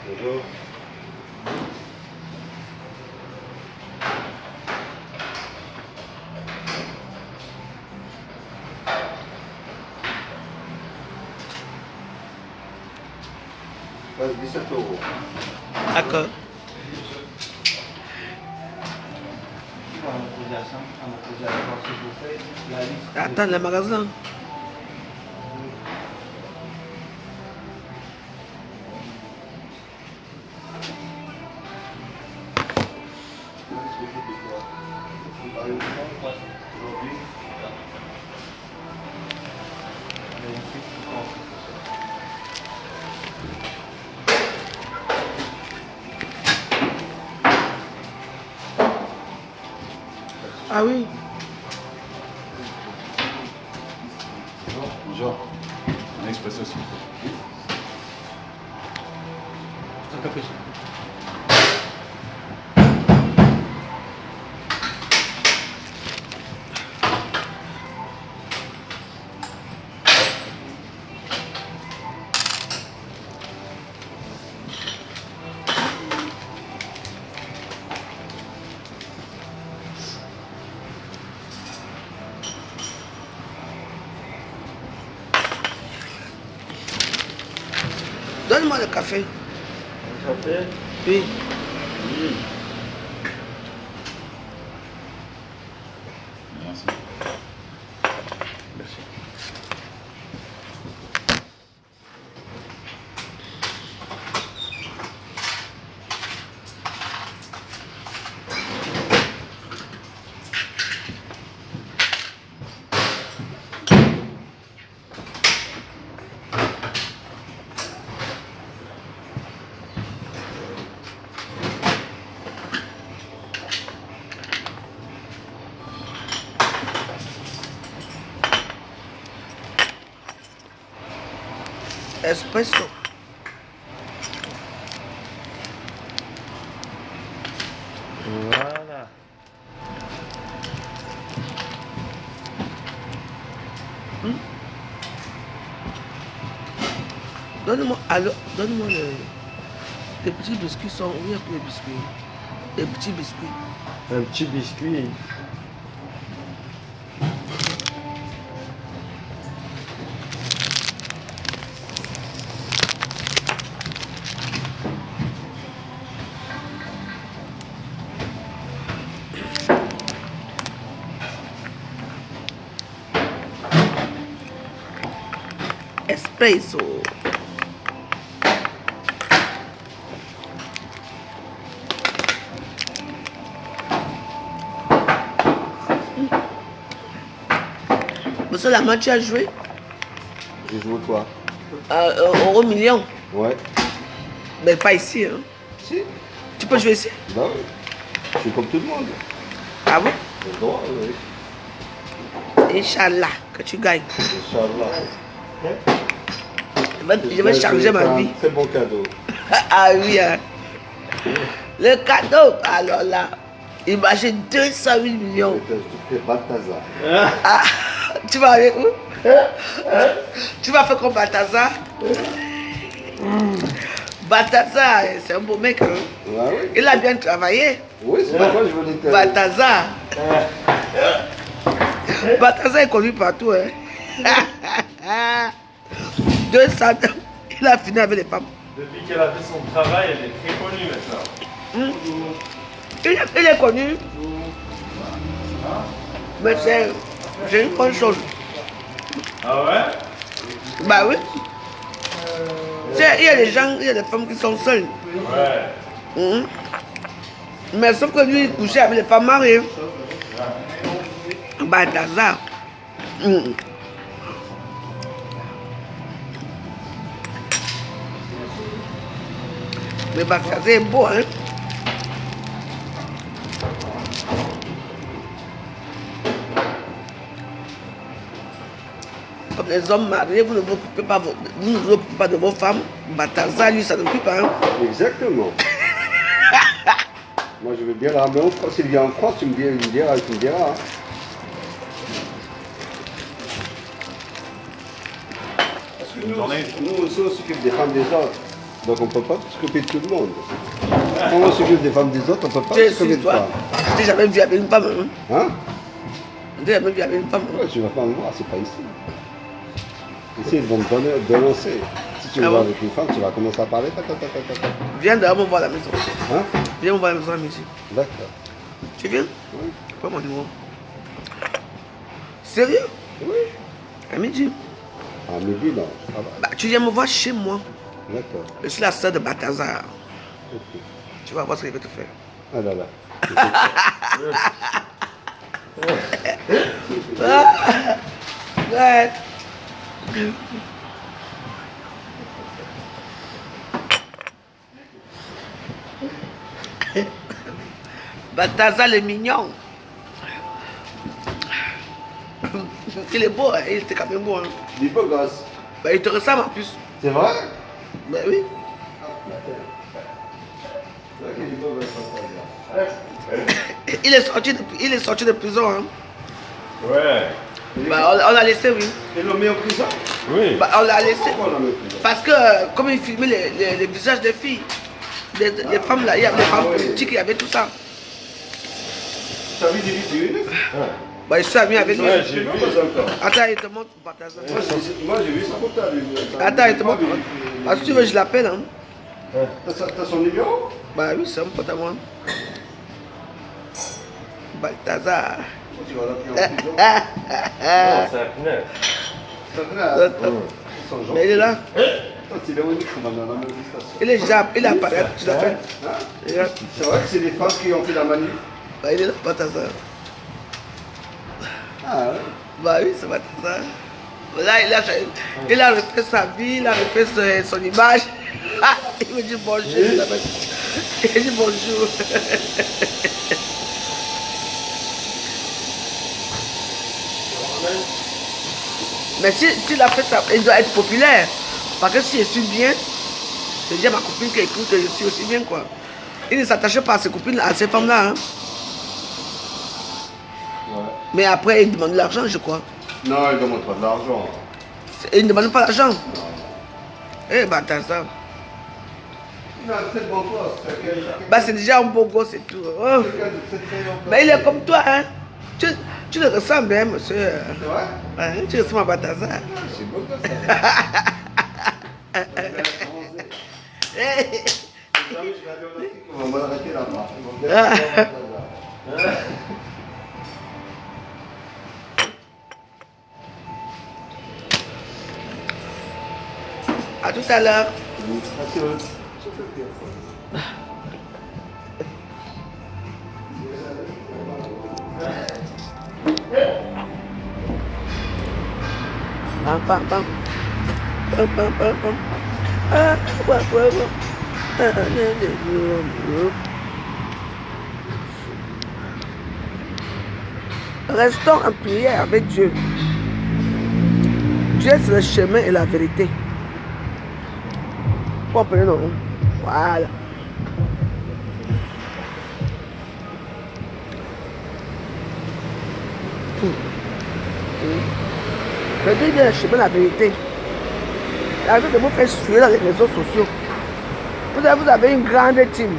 Bonjour. Passe 17 euros. D'accord. Attends, le magasin. Ah oui. Bonjour. Un expresso s'il vous plaît. Un café. Donne-moi le café. Café? Oui. Merci. Merci. Espresso. Voilà. Donne-moi les petits biscuits sont. Où il y a plus de biscuits? Les petits biscuits. Un petit biscuit. Espresso. Monsieur Lama, tu as joué J'ai joué quoi? Euro million. Ouais. Mais pas ici. Hein. Si. Tu peux jouer ici? Bah oui. Je suis comme tout le monde. Ah bon? J'ai le droit, oui. Inch'Allah, que tu gagnes. Inch'Allah. Je vais changer ma vie. C'est un très bon cadeau. Ah oui, hein. Le cadeau, alors là, imagine 208 millions. Je te fais Balthazar. Ah, tu vas aller où? Tu vas faire comme Balthazar? Balthazar, c'est un beau mec. Hein? Ah oui. Il a bien travaillé. Oui, c'est pourquoi je venais te... Balthazar. Balthazar est connu partout. Hein? 200 ans, il a fini avec les femmes. Depuis qu'elle a fait son travail, elle est très connue maintenant. Il est connu. Mais c'est une bonne chose. Ah ouais? Bah oui. Il y a des gens, il y a des femmes qui sont seules. Ouais. Mais sauf que lui, il couchait avec les femmes mariées. Balthazar. Mais Balthazar est beau, hein. Comme les hommes mariés, vous ne vous occupez pas, vous ne vous occupez pas de vos femmes. Balthazar, lui, ça ne s'occupe pas. Hein. Exactement. Moi, je veux bien la ramener en France. S'il vient en France, tu me diras. Hein. Parce que nous aussi, on s'occupe des femmes des autres. Donc, on ne peut pas s'occuper de tout le monde. Quand on s'occupe des femmes des autres, on ne peut pas s'occuper de toi, femmes. je t'ai jamais vu avec une femme. Hein. Hein? Je t'ai jamais vu avec une femme. Ouais, tu ne vas pas me voir, c'est pas ici. Ici, ils vont me dénoncer. Si tu me Ah vois bon? avec une femme, tu vas commencer à parler. Viens dehors me voir à la maison. Hein? Viens me voir à la maison à midi. D'accord. Tu viens? Oui. Pas mon numéro. Sérieux? Oui. À midi. À midi, non. Ça va. Bah, tu viens me voir chez moi. D'accord. Je suis la sœur de Balthazar. Ok. Tu vas voir ce qu'il va te faire. Ah là là. Ouais. Balthazar le mignon. Il est beau, hein? Il était quand même beau. Hein? Il est beau gosse. Bah, il te ressemble en plus. C'est vrai? Bah oui. Il est beau gosse. Il est sorti de prison. Hein? Ouais. Bah, on l'a laissé, oui. Ils l'ont mis en prison? Oui. Bah, on l'a laissé. Pourquoi on l'a mis en prison? Parce que, comme il filmait les visages des filles, les femmes là, il y avait les femmes politiques, il y avait tout ça. Tu as vu des vidéos? Bah, je suis ami avec lui. Ouais, j'ai vu. Attends, il te montre Balthazar. Moi, j'ai vu ça pour ta vue. Attends, il te montre. Ah, si tu veux, je l'appelle. Hein. T'as son numéro? Bah oui, c'est un pote à moi. Balthazar. Tu vas l'appeler en prison. C'est un pneu. Mais il est là. Il est unique dans la manifestation. Il est déjà, il apparaît. Je l'appelle. Il est là. C'est vrai que c'est des femmes qui ont fait la manif. Bah, il est là, Balthazar. Ah ouais. Bah oui, c'est Balthazar. Là, il a refait sa vie, il a refait son image. Ah, il me dit bonjour. Il dit bonjour. Mais s'il a fait ça, il doit être populaire. Parce que si je suis bien, c'est déjà ma copine qui écoute que je suis aussi bien, quoi. Il ne s'attachait pas à ses copines, à ces femmes-là. Hein. Ouais. Mais après, il demande de l'argent, je crois. Non, elle ne demande pas de l'argent. Il ne demande pas l'argent. Eh, bah, t'as ça. Il a un très bon poste. Bah, c'est déjà un beau gosse et tout. Oh. Mais il est comme toi, hein. Tu le ressembles, hein, monsieur. C'est vrai? Hein, tu ressembles à Balthazar. C'est beau gosse. Je vais aller au Afrique, on va m'arrêter là-bas. À tout à l'heure. Pam, pam, pam. Pam, pam, pam, pam. Ah, ouais, ouais, ouais. Restons en prière avec Dieu. Dieu, c'est le chemin et la vérité. Comprenez-nous. Voilà. Le Dieu est le chemin et la vérité. Arrêtez de vous faire suer dans les réseaux sociaux. Vous avez une grande team.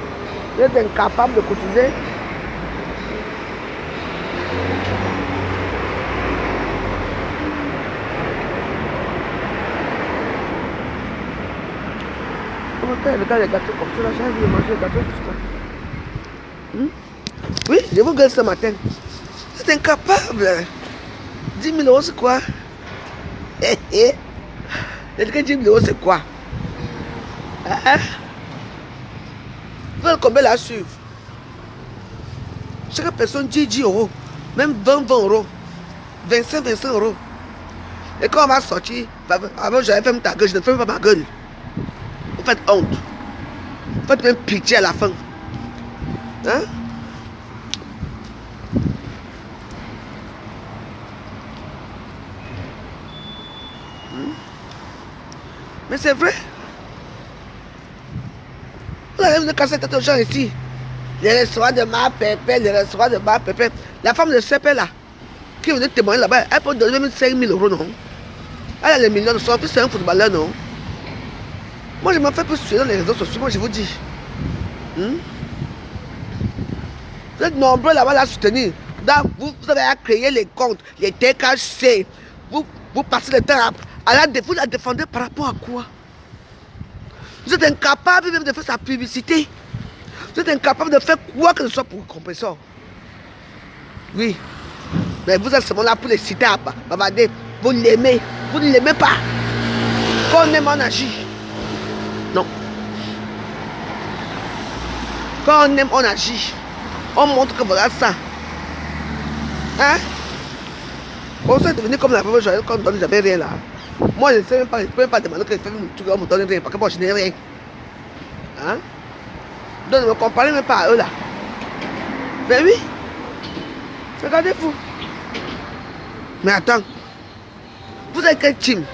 Vous êtes incapable de cotiser. Regarde les gâteaux comme ça, j'ai envie de manger les gâteaux jusqu'à. Oui, je vous gueule ce matin. Vous êtes incapable. 10 000 euros, c'est quoi? Est-ce que 10 000 euros, c'est quoi? Hein? Vous avez combien la suivre? Chaque personne dit 10 euros, même 20 euros, 25 euros. Et quand on va sortir, avant j'avais fait ta gueule, je ne fais pas ma gueule. Vous faites honte. Vous faites même pitié à la fin. Hein? Mais c'est vrai. Vous allez venir casser tête aux gens ici. Les restaurants de ma pépé, les restaurants de ma pépé. La femme de CP là, qui venait témoigner là-bas, elle peut donner même 5 000 euros, non? Elle a les millions de son fils, c'est un footballeur, non? Moi, je m'en fais plus suivre dans les réseaux sociaux, moi je vous dis. Vous êtes nombreux là-bas à soutenir. Vous avez à créer les comptes, les TKC. Vous passez le temps vous la défendez par rapport à quoi? Vous êtes incapable même de faire sa publicité. Vous êtes incapable de faire quoi que ce soit pour compresseur. Oui. Mais vous êtes seulement là pour les citer à bavarder. Vous l'aimez. Vous ne l'aimez pas. Quand on aime, on agit. Non. Quand on aime, on agit. On montre que voilà ça. Hein? On s'est devenu comme la veuve Joël quand on donne jamais rien là. Moi je ne sais même pas, je ne peux même pas demander que les femmes me donnent rien parce que moi je n'ai rien. Hein? Donc ne me comparez même pas à eux là. Mais oui. Regardez-vous. Mais attends. Vous êtes quel team?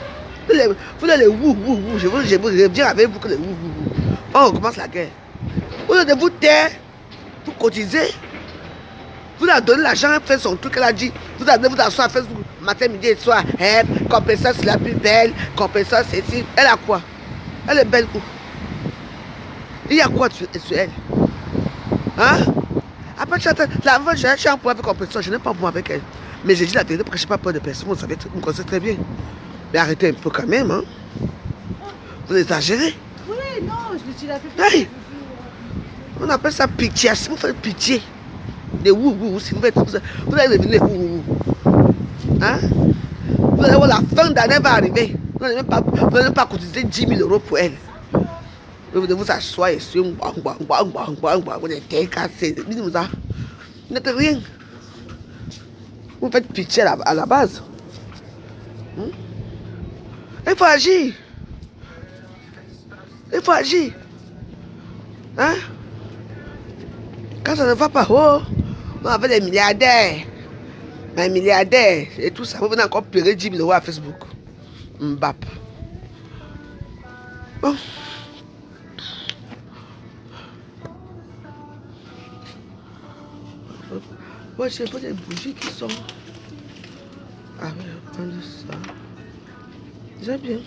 Vous êtes les wou. Je veux dire avec vous que les wou. On recommence la guerre. Vous êtes de vous taire. Vous cotisez. Vous avez donné l'argent, elle fait son truc, elle a dit. Vous allez vous asseoir à Facebook matin, midi et soir. Compensation c'est la plus belle. Compensation c'est ici. Elle a quoi? Elle est belle où? Il y a quoi sur elle? Hein? Après, la veuve, j'ai un point avec compensation. Je n'ai pas un point avec elle. Mais j'ai dit la vérité parce que je n'ai pas peur de personne. Vous savez, vous me connaissez très bien. Mais arrêtez un peu quand même. Hein? Vous exagérez. Oui, non, je l'ai fait. Hey! On appelle ça pitié. Si vous faites pitié. Des wou, si vous allez devenir wou. Hein? Vous allez voir la fin d'année va arriver. Vous n'allez même pas cotiser 10 000 euros pour elle. Vous devez vous asseoir et sur vous êtes cassé. Vous n'êtes rien. Vous faites pitié à la base. Il faut agir. Il faut agir. Hein? Quand ça ne va pas, oh, on avait des milliardaires. Mais milliardaires et tout ça, vous venez encore payer 10 000 euros à Facebook. Mbap. Bon. Moi, j'ai pas des bougies qui sont. Ah oui, je vais prendre ça. Déjà bien.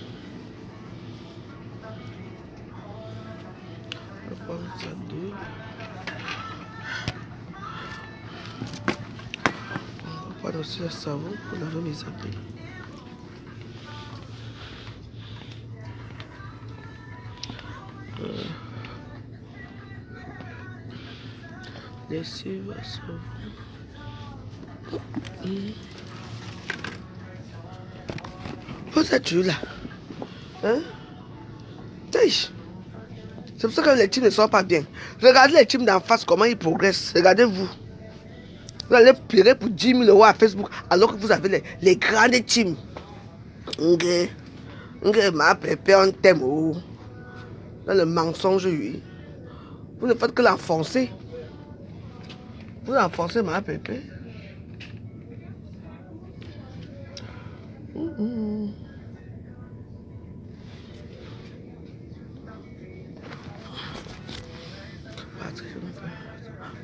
Je vais prendre ça deux. On va prendre aussi le savon pour laver mes habits. Lessive, savon. Pose ça tu là. Hein? C'est pour ça que les teams ne sont pas bien. Regardez les teams d'en face, comment ils progressent. Regardez-vous. Vous allez pleurer pour 10 000 € à Facebook alors que vous avez les grandes teams. Ma pépé, on t'aime. Dans le mensonge, oui. Vous ne faites que l'enfoncer. Vous enfoncez ma pépé.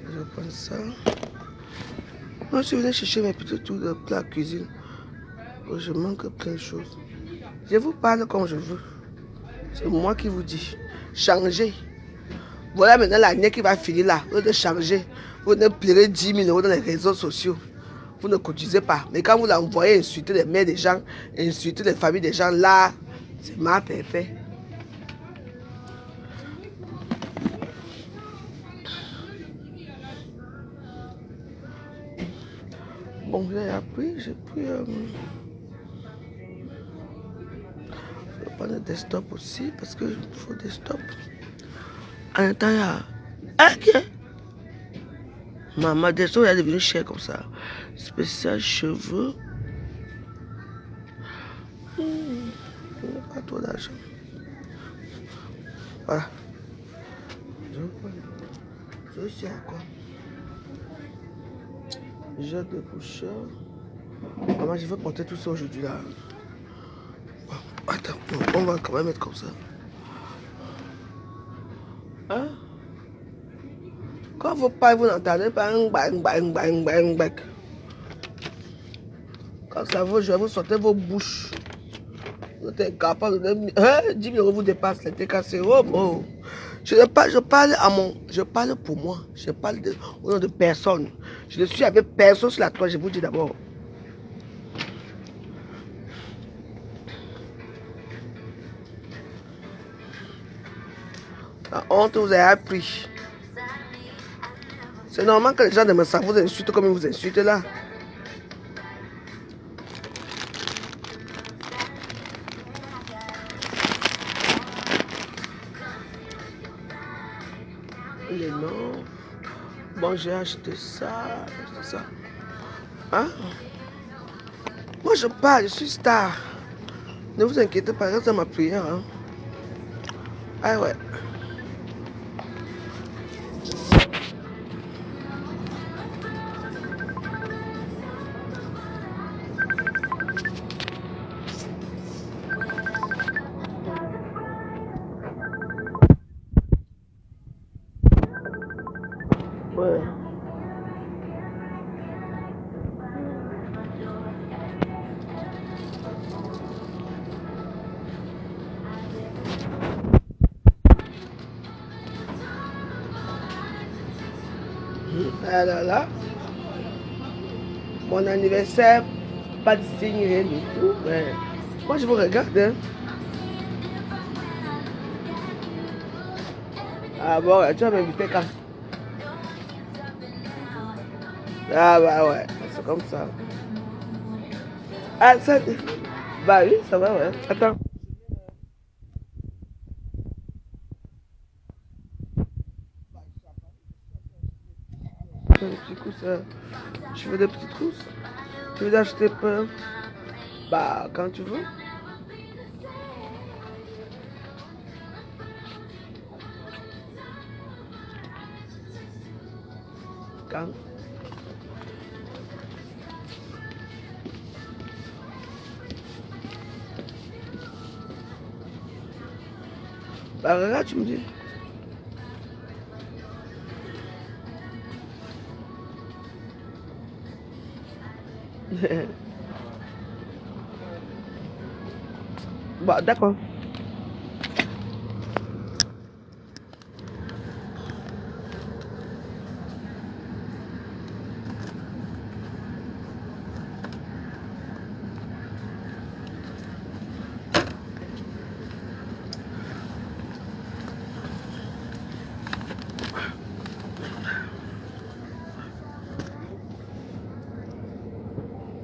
Je vais prendre ça. Moi, je venais chercher mes petits trucs de plat cuisine. Je manque plein de choses. Je vous parle comme je veux. C'est moi qui vous dis. Changez. Voilà maintenant l'année qui va finir là. Vous devez changer. Vous devez pleurer 10 000 € dans les réseaux sociaux. Vous ne cotisez pas. Mais quand vous l'envoyez insulter les mères des gens, insulter les familles des gens, là, c'est ma pépé. Bon, j'ai appris, j'ai pris. Je vais prendre des stops aussi parce qu'il faut des stops. En même temps, il y a. Ok. Maman, des stops, elle est devenue chère comme ça. Spécial cheveux. Pas trop d'argent. Voilà. Je sais à quoi. J'ai des coucheurs. Maman, je vais porter tout ça aujourd'hui là. Bon, attends, on va quand même mettre comme ça. Hein? Quand vous parlez, vous n'entendez pas un bang, bang, bang, bang, bang. Quand ça va, je vais vous sortir vos bouches. Vous êtes incapable de donner 10 000 € vous dépasse, c'était cassé. Oh, bon. Je parle pour moi. Je parle au nom de personne. Je ne suis avec personne sur la toile, je vous dis d'abord. La honte vous a appris. C'est normal que les gens de me savent vous insultent comme ils vous insultent là. Les noms. Bon, j'ai acheté ça. Hein? Moi, je parle, je suis star. Ne vous inquiétez pas, reste dans ma prière. Hein? Ah ouais. Ouais. Ah là là. Mon anniversaire, pas de signe, rien du tout. Ouais. Moi, je vous regarde. Hein. Ah bon, tu vas m'inviter quand? Ah bah ouais, c'est comme ça. Ah ça... Bah oui, ça va, ouais. Attends. Des petits cousses, je veux des petites trousses. Tu veux acheter peu? Bah quand tu veux. Quand? Bah, regarde, tu me dis. Bah, d'accord.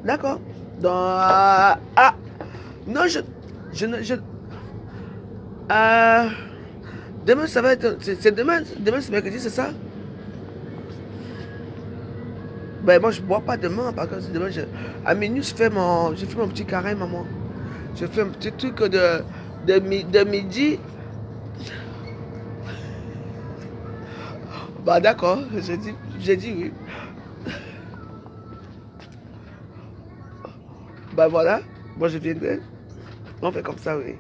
D'accord. Donc, ah, non, demain, ça va être, c'est demain, c'est mercredi, c'est ça? Ben, moi, je bois pas demain, parce que demain, à minuit, je fais mon petit carême, maman. Je fais un petit truc de midi. Bah, d'accord, j'ai dit oui. Bah, voilà, moi, je viendrai. On fait comme ça, oui.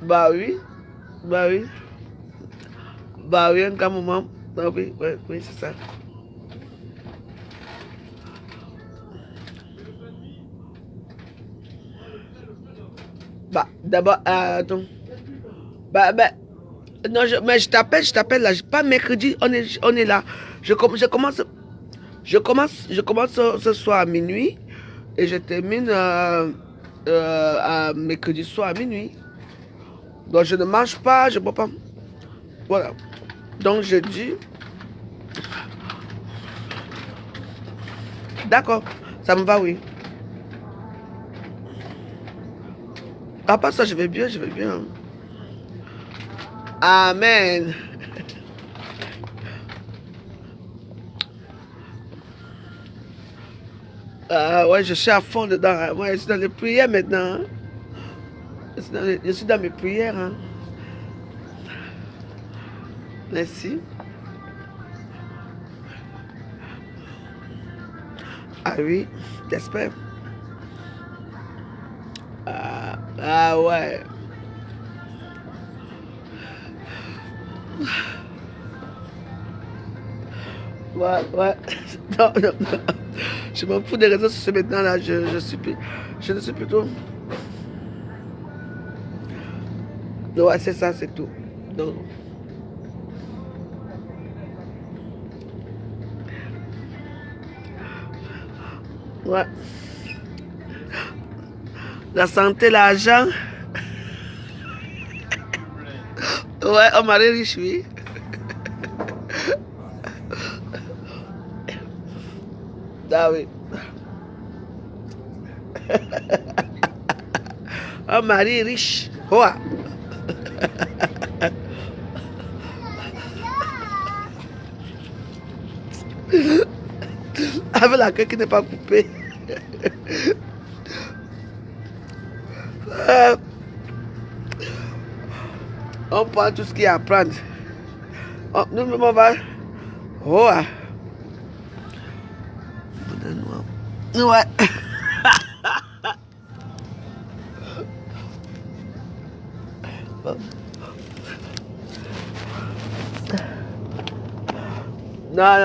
Bah oui, bah oui. Bah oui, un grand moment. Bah oui, oui, oui, c'est ça. Bah, d'abord, attends. Bah, non, mais je t'appelle là, pas mercredi, on est là. Je commence ce soir à minuit et je termine à mercredi soir à minuit. Donc je ne mange pas, je ne bois pas. Voilà. Donc jeudi. D'accord, ça me va, oui. À part ça, je vais bien, je vais bien. Amen. Ouais, je suis à fond dedans. Hein. Ouais, je suis dans les prières maintenant. Hein. Je suis dans mes prières. Hein. Merci. Ah oui, j'espère. Ah ouais. Ouais. Non. Je m'en fous des réseaux sociaux maintenant là. Je ne suis plutôt. Ouais, c'est ça, c'est tout. Donc. Ouais. La santé, l'argent. Ouais, on m'a riche, oui. Ah oui. Un mari riche. Ouais. Avec la queue qui n'est pas coupée. On prend tout ce qu'il y a à prendre. Nous, on va. Ouais. Ouais.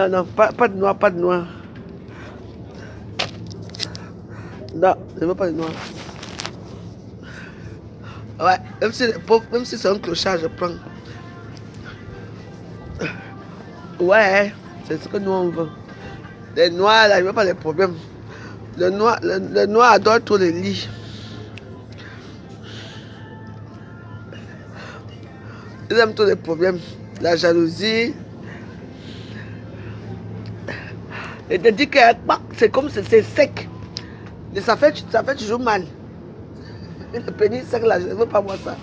Non, pas de noix, pas de noix. Non, je ne veux pas de noix. Ouais, même si c'est un clochard, je prends. Ouais, c'est ce que nous on veut. Les noix, là, je ne veux pas les problèmes. Le noir adore tous les lits. Ils aiment tous les problèmes. La jalousie. Et te dit que c'est comme c'est sec. Et ça fait toujours mal. Le pénis sec là, je ne veux pas voir ça.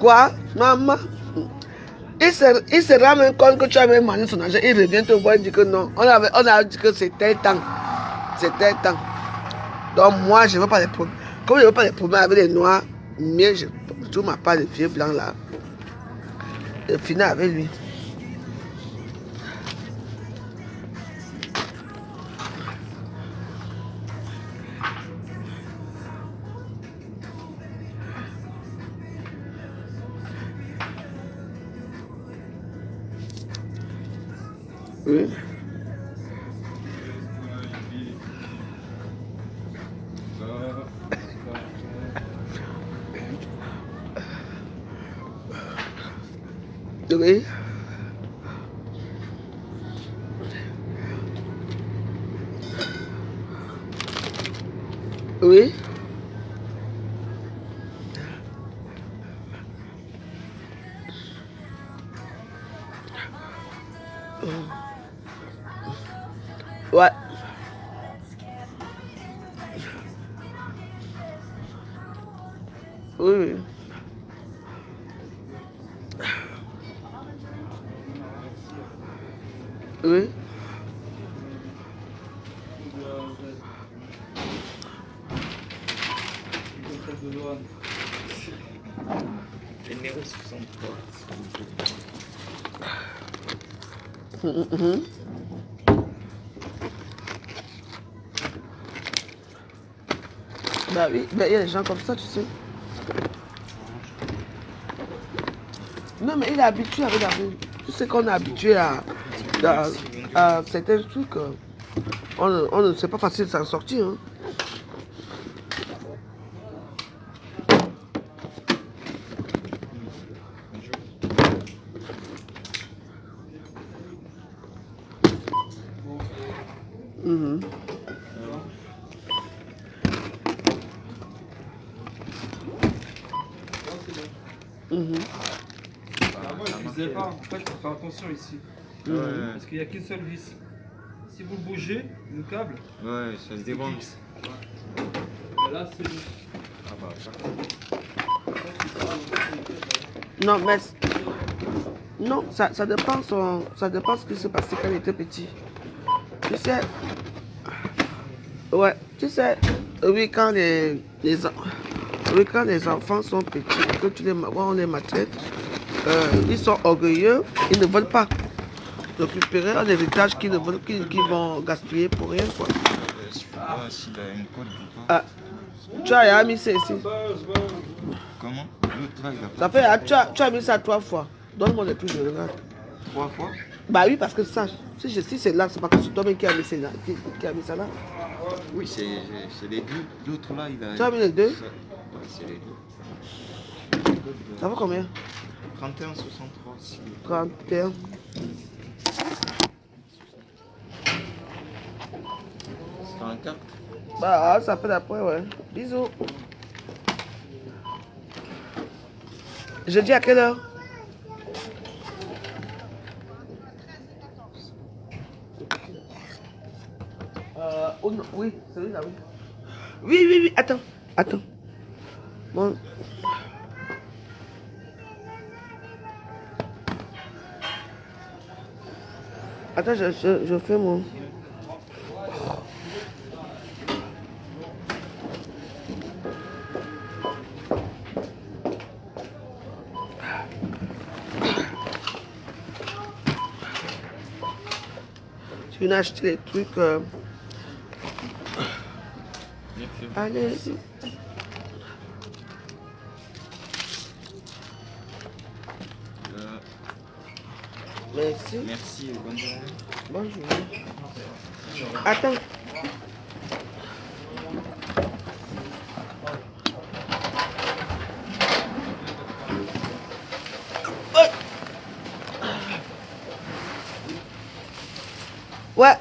Quoi? Maman? Il se rend même compte que tu as même demandé son argent. Il revient te voir et dit que non. On a dit que c'était temps. C'était temps. Donc moi, je ne veux pas les problèmes. Comme je ne veux pas les problèmes avec les noirs, mais je trouve ma part de vieux blanc là. Je finis avec lui. Oui. Oui. Oui. Ouais. Oui, oui. Oui. Numéro 63. Bah oui, bah, il y a des gens comme ça, tu sais. Non, mais il est habitué avec la vie. Tu sais qu'on est habitué à certains trucs. C'est pas facile de s'en sortir. Hein. Mhm. Mhm. Moi je ne disais pas, en fait il faut faire attention ici. Parce qu'il n'y a qu'une seule vis. Si vous le bougez, le câble, Ouais, ça se débranche. et là c'est bon. Ah bah, Non, mais non, ça dépend ça dépend ce qui s'est passé quand il était petit. Tu sais, ouais, tu sais, oui, quand oui, quand les enfants sont petits, que tu les maltraites, ils sont orgueilleux, ils ne veulent pas récupérer un héritage qu'ils vont gaspiller pour rien, quoi. je sais pas s'il a une cote ou pas. Ah, tu as mis ça ici. Comment? L'autre là, il a pas. Ça fait, tu as mis ça 3 fois. Donne-moi les plus, je regarde. 3 fois? Bah oui, parce que ça, si c'est là, c'est pas que c'est toi-même qui a mis ça là. Qui a mis ça là. Oui, c'est les deux. L'autre là, il a. Tu as mis les deux? Ouais, c'est les deux. Ça vaut combien? 31,63. Si. 31. C'est un carte. Bah, ça peut après, ouais. Bisous. Jeudi à quelle heure? Oh non, oui, celui-là, oui. Oui, attends. Bon. Attends, je fais mon... Tu viens acheter les trucs... Allez. Merci. Merci et bonne journée. Bonne journée. Attends. Ouais.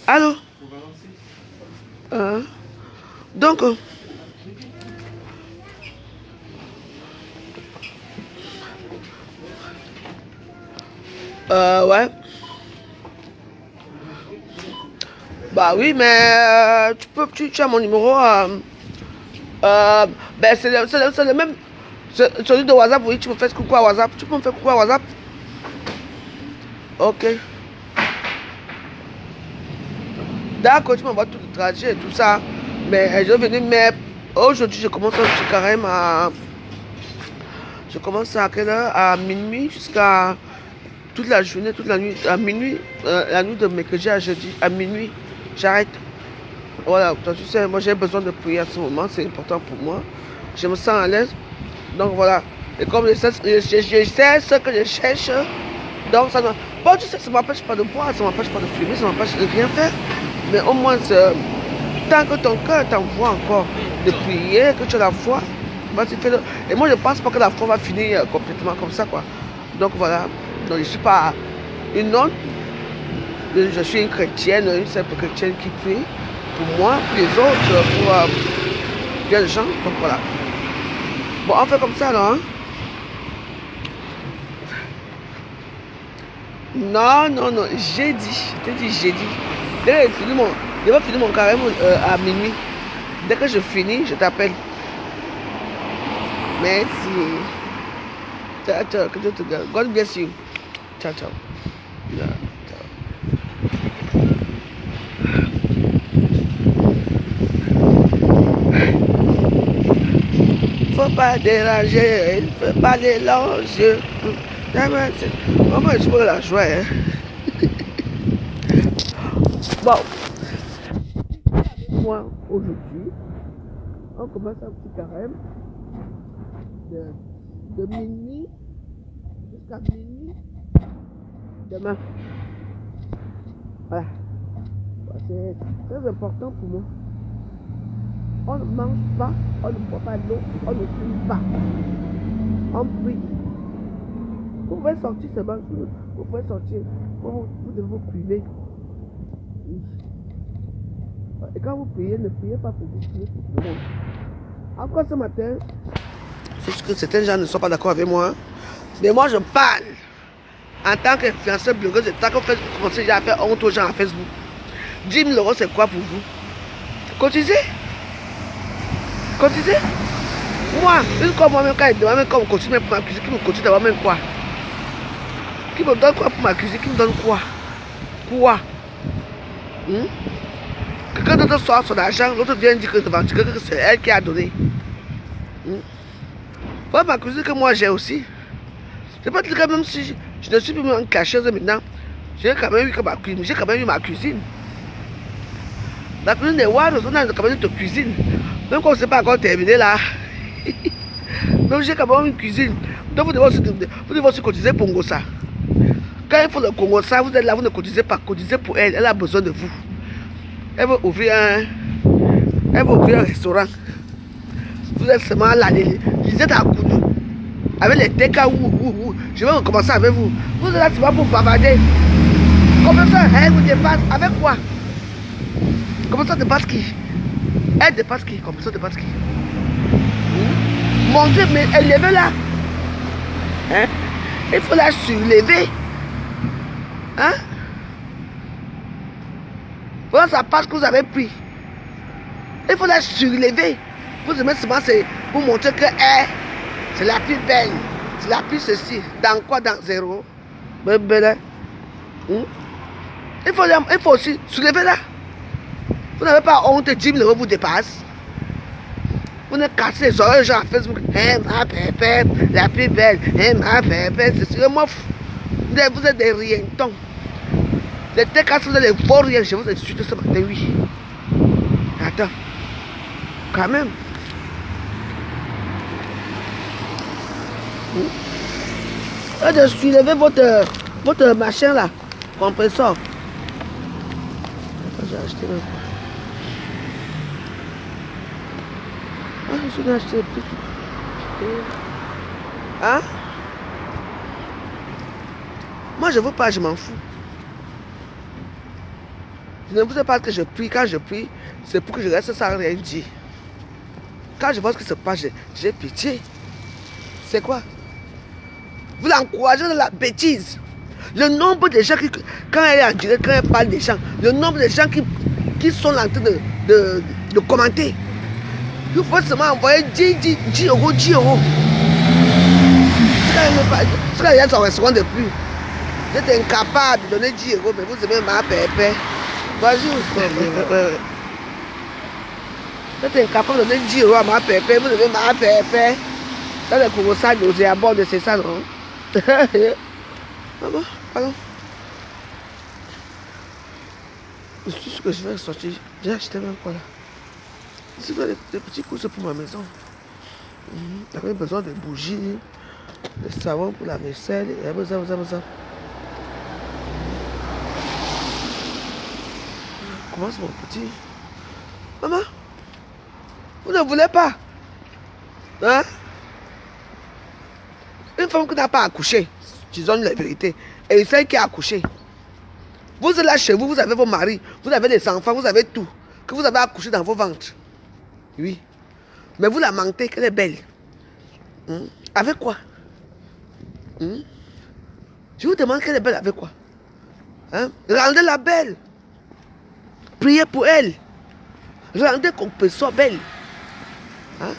Allô? Donc... ouais. Bah oui, mais tu as mon numéro. Ben c'est le même. Celui de WhatsApp, oui, tu me fais coucou à WhatsApp. Tu peux me faire coucou à WhatsApp? Ok. D'accord, tu m'envoies tout le trajet et tout ça. Mais je vais venir, mais aujourd'hui, je commence carrément à... Je commence à quelle heure? À minuit jusqu'à toute la journée, toute la nuit. À minuit, la nuit de mercredi à jeudi, à minuit, j'arrête. Voilà, tu sais, moi j'ai besoin de prier à ce moment, c'est important pour moi. Je me sens à l'aise. Donc voilà. Et comme je sais ce que je cherche, Donc, ça ne... Bon, tu sais que ça ne m'empêche pas de boire, ça ne m'empêche pas de fumer, ça ne m'empêche de rien faire. Mais au moins, tant que ton cœur t'envoie encore de prier, que tu as la foi, bah, tu fais le... Et moi, je ne pense pas que la foi va finir complètement comme ça, quoi. Donc, voilà. Donc, je ne suis pas une nonne. Je suis une chrétienne, une simple chrétienne qui prie pour moi, pour les autres, pour bien de gens. Donc, voilà. Bon, on fait comme ça, là, hein? Non, non, non, j'ai dit, je t'ai dit, j'ai dit. Dès que je vais finir mon carême à minuit. Dès que je finis, je t'appelle. Merci. Ciao, ciao, que Dieu te garde. God bless you. Ciao, ciao. Yeah, ciao. Faut pas déranger, faut pas déranger. On va explorer la joie, hein. Bon. Moi, aujourd'hui, on commence un petit carême de minuit jusqu'à minuit demain. Voilà. C'est très important pour moi. On ne mange pas, on ne boit pas d'eau, on ne fume pas. On prie. Vous pouvez sortir seulement, vous pouvez sortir, vous devez vous priver. Et quand vous priez, ne priez pas pour vous, priez pour tout le monde. Encore ce matin, c'est que certains gens ne sont pas d'accord avec moi. Mais moi, je parle en tant qu'influenceur blogueuse. Tant que vous commencez déjà à faire honte aux gens à Facebook. 10 000 €, c'est quoi pour vous? Cotisez. Cotisez. Moi, une fois moi-même, quand il demande même qu'on continue pour m'accuser, qui me continue d'avoir même quoi? Qui me donne quoi pour m'accuser? Qui me donne quoi? Quoi? Quelqu'un d'autre sort son argent, l'autre vient dire que c'est elle qui a donné. Faut m'accuser que moi j'ai aussi. Je peux dire que même si je ne suis plus en cacheuse maintenant, j'ai quand même eu ma cuisine. La cuisine des Waros, on a quand même une cuisine. Même quand on ne s'est pas encore terminé là. Donc j'ai quand même une cuisine. Donc vous devez aussi cotiser pour Ngosa. Quand il faut le Congosa, vous êtes là, vous ne cotisez pas, cotisez pour elle, elle a besoin de vous. Elle veut ouvrir un restaurant. Vous êtes seulement là, vous êtes à Kounou. Avec les TK, je vais recommencer avec vous. Vous êtes là seulement pour bavarder. Comment ça, elle vous dépasse? Avec quoi? Comment ça dépasse qui? Elle dépasse qui? Comment ça dépasse qui? Mon Dieu, mais elle lève là. Hein? Il faut la surlever. Hein? Voilà, ça passe que vous avez pris. Il faut la surlever. Vous aimez seulement pour montrer que c'est la plus belle. C'est la plus ceci. Dans quoi? Dans zéro. Il faut aussi soulever là. Vous n'avez pas honte, 10 000 € vous dépasse. Vous ne cassez les oreilles gens à Facebook. Ma pépé, la plus belle. Ma pépé, c'est sûr. Vous êtes des rientons. Les TK, vous êtes des faux rien. Je vous ai insulté ce matin, oui. Attends. Quand même. De soulever votre machin là. Compresseur. J'ai acheté même quoi. Je vais acheter le petit. Hein? Moi je veux pas, je m'en fous. Je ne vous dis pas que je prie. Quand je prie, c'est pour que je reste sans rien dire. Quand je vois ce qui se passe, j'ai pitié. C'est quoi? Vous l'encouragez dans la bêtise. Le nombre de gens qui, quand elle est en direct, quand elle parle des gens, le nombre de gens qui sont en train de commenter. Il faut seulement envoyer 10 €, 10 €. Si quand il y a son restaurant de plus, vous êtes incapable de donner 10 €, mais vous aimez ma pépé. Vas-y, vous êtes incapable de donner 10 € à ma pépé, vous aimez ma pépé. Dans le Congosa, nous est à bord de c'est ça, non? Maman, pardon. Je suis sûr que je vais sortir. J'ai acheté même quoi là. C'est des petits courses pour ma maison. J'avais besoin de bougies, de savon pour la vaisselle, et ça. commence mon petit. Maman, vous ne voulez pas? Hein? Une femme qui n'a pas accouché, disons la vérité, et une femme qui a accouché. Vous êtes là chez vous, vous avez vos maris, vous avez des enfants, vous avez tout, que vous avez accouché dans vos ventres. Oui. Mais vous la mentez qu'elle est belle. Avec quoi? Je vous demande qu'elle est belle avec quoi? Hein? Rendez-la belle. Priez pour elle. Rendez qu'on peut soit belle. Hein?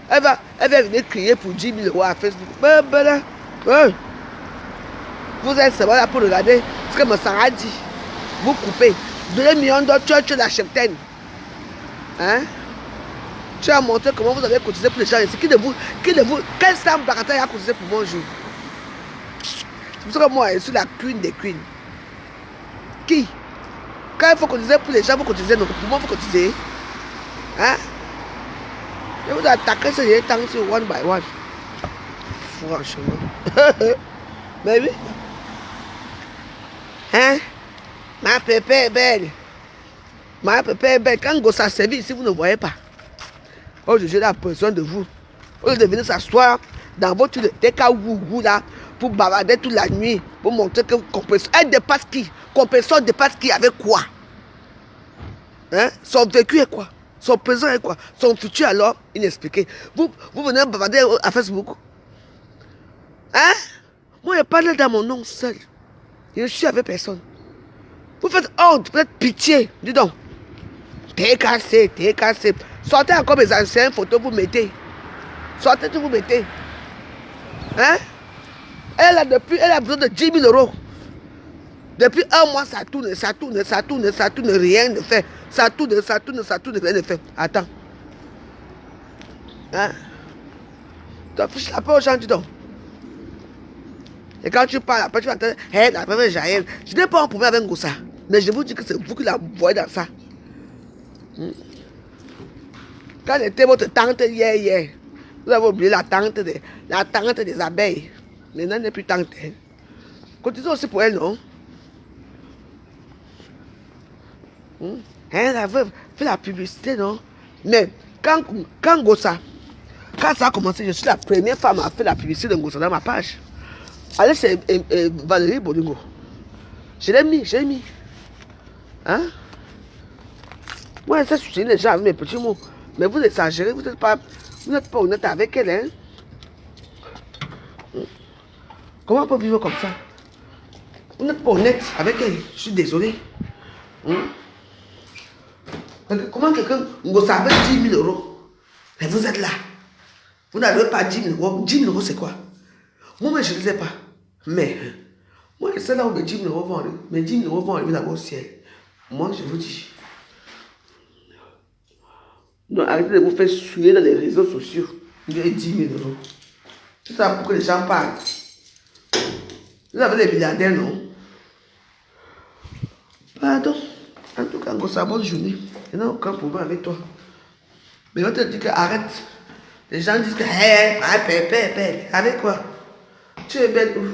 Elle va venir crier pour 10 000 euros à Facebook. Vous êtes seulement là pour regarder ce que Sarah dit. Vous coupez. 2 millions d'autres, tu la cheptaine. Hein? Tu as montré comment vous avez cotisé pour les gens ici. Qui de vous, quelle somme bagatelle a cotisé pour mon jour? C'est pour ça que moi, je suis la queen des queens. Qui? Quand il faut cotiser pour les gens, vous cotisez, non. Pour moi, vous cotisez. Hein? Je vous attaquer ces temps sur one by one. Franchement. Mais oui. Hein? Ma pépé est belle. Ma pépé est belle. Quand Gossa servi ici, vous ne voyez pas. Aujourd'hui, j'ai besoin de vous. Au lieu de venir s'asseoir dans votre TKW là, pour bavarder toute la nuit, pour montrer que compétition. Elle dépasse qui? Compétition dépasse qui avec quoi? Hein? Son vécu est quoi? Son présent est quoi? Son futur alors inexpliqué. Vous venez bavarder à Facebook. Hein? Moi, je parle dans mon nom seul. Je ne suis avec personne. Vous faites honte, vous faites pitié. Dis donc. T'es cassé. Sortez encore mes anciennes photos, vous mettez. Sortez tout, vous mettez. Hein? Elle a besoin de 10 000 euros. Depuis un mois, ça tourne, rien ne fait. Ça tourne, rien ne fait. Attends. Hein? Tu fiches la paix aux gens, dis donc. Et quand tu parles, après tu vas entendre, hey, la première Jaël. Je n'ai pas un problème avec Gossa. Mais je vous dis que c'est vous qui la voyez dans ça. Quand était votre tante hier, vous avez oublié la tante des abeilles. Maintenant, elle n'est plus tante. Cotisez aussi pour elle, non? Elle avait fait la publicité, non? Mais quand Gossa, quand ça a commencé, je suis la première femme à faire la publicité de Gossa dans ma page. Allez chez Valérie Bolingo. Je l'ai mis. Hein? Moi, je sais soutenir les gens avec mes petits mots. Mais vous exagérez, vous n'êtes pas honnête avec elle. Hein? Comment on peut vivre comme ça? Vous n'êtes pas honnête avec elle. Je suis désolé. Comment quelqu'un vous savez 10 000 euros? Et vous êtes là. Vous n'avez pas 10 000 euros. 10 000 euros, c'est quoi? Moi, je ne sais pas. Mais, moi, je sais là où les 10 000 euros vont arriver. Mais 10 000 euros vont arriver là-bas au ciel. Moi, je vous dis. Donc, arrêtez de vous faire suer dans les réseaux sociaux. Vous avez 10 000 euros. C'est ça pour que les gens parlent. Vous avez des milliardaires, non? Pardon. En tout cas, c'est une bonne journée. Il n'y a aucun problème avec toi. Mais on te dit que arrête. Les gens disent que, hé, belle. Avec quoi? Tu es belle où?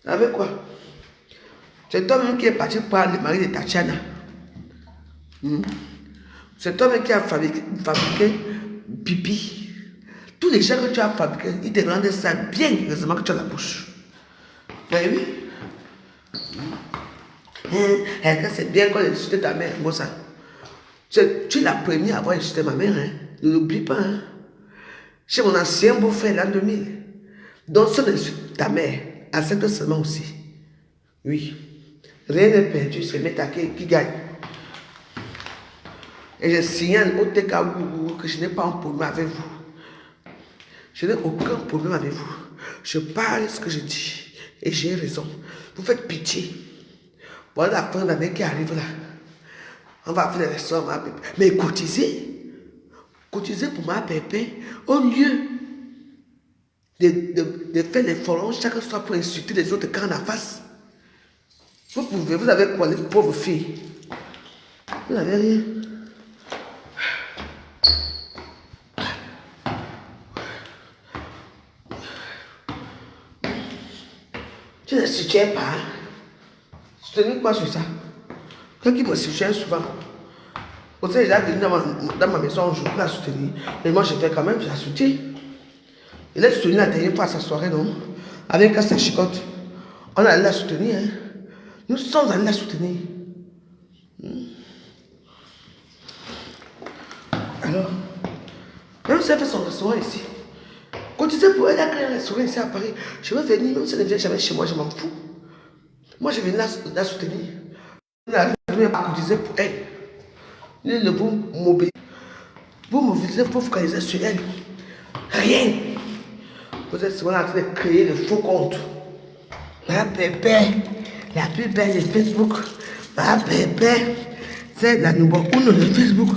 Avec quoi? C'est toi-même qui est parti par le mari de Tatiana. C'est toi-même qui a fabriqué pipi. Tous les gens que tu as fabriqués, ils te rendent ça bien, heureusement que tu as la bouche. Oui. C'est bien qu'on ait insulté ta mère, moi ça. Tu es la première à avoir insulté ma mère, hein. Ne l'oublie pas, hein. Chez mon ancien beau-frère, l'an 2000. Donc, si on insulte ta mère, accepte seulement aussi. Oui. Rien n'est perdu, c'est Meta qui gagne. Et je signale au TKW que je n'ai pas un problème avec vous. Je n'ai aucun problème avec vous. Je parle ce que je dis. Et j'ai raison. Vous faites pitié. Voilà la fin d'année qui arrive là. On va faire les restaurants, ma pépé. Mais cotisez. Cotisez pour ma pépé. Au lieu de faire des forums chaque soir pour insulter les autres quand on a face. Vous avez quoi, les pauvres filles? Vous n'avez rien. Tu ne soutiens pas. Soutenir quoi sur ça? Quelqu'un qui me soutient souvent. Vous savez, déjà venu dans ma maison un jour pour la soutenir. Mais moi, je fais quand même, je la soutiens. Il a soutenu la dernière fois à sa soirée, non? Avec sa chicotte. On allait la soutenir. Hein? Nous sommes allés la soutenir. Alors, même si elle fait son restaurant ici, quand tu disais pour elle a créé un restaurant ici à Paris, je veux venir, même si elle ne vient jamais chez moi, je m'en fous. Moi, je vais la soutenir. Je vais cotiser pour elle. Vous mobilisez. Vous mobilisez pour focaliser sur elle. Rien. Vous êtes souvent en train de créer de faux comptes. Ma bébé, la plus belle de Facebook. Ma bébé, c'est la numéro 1 de Facebook.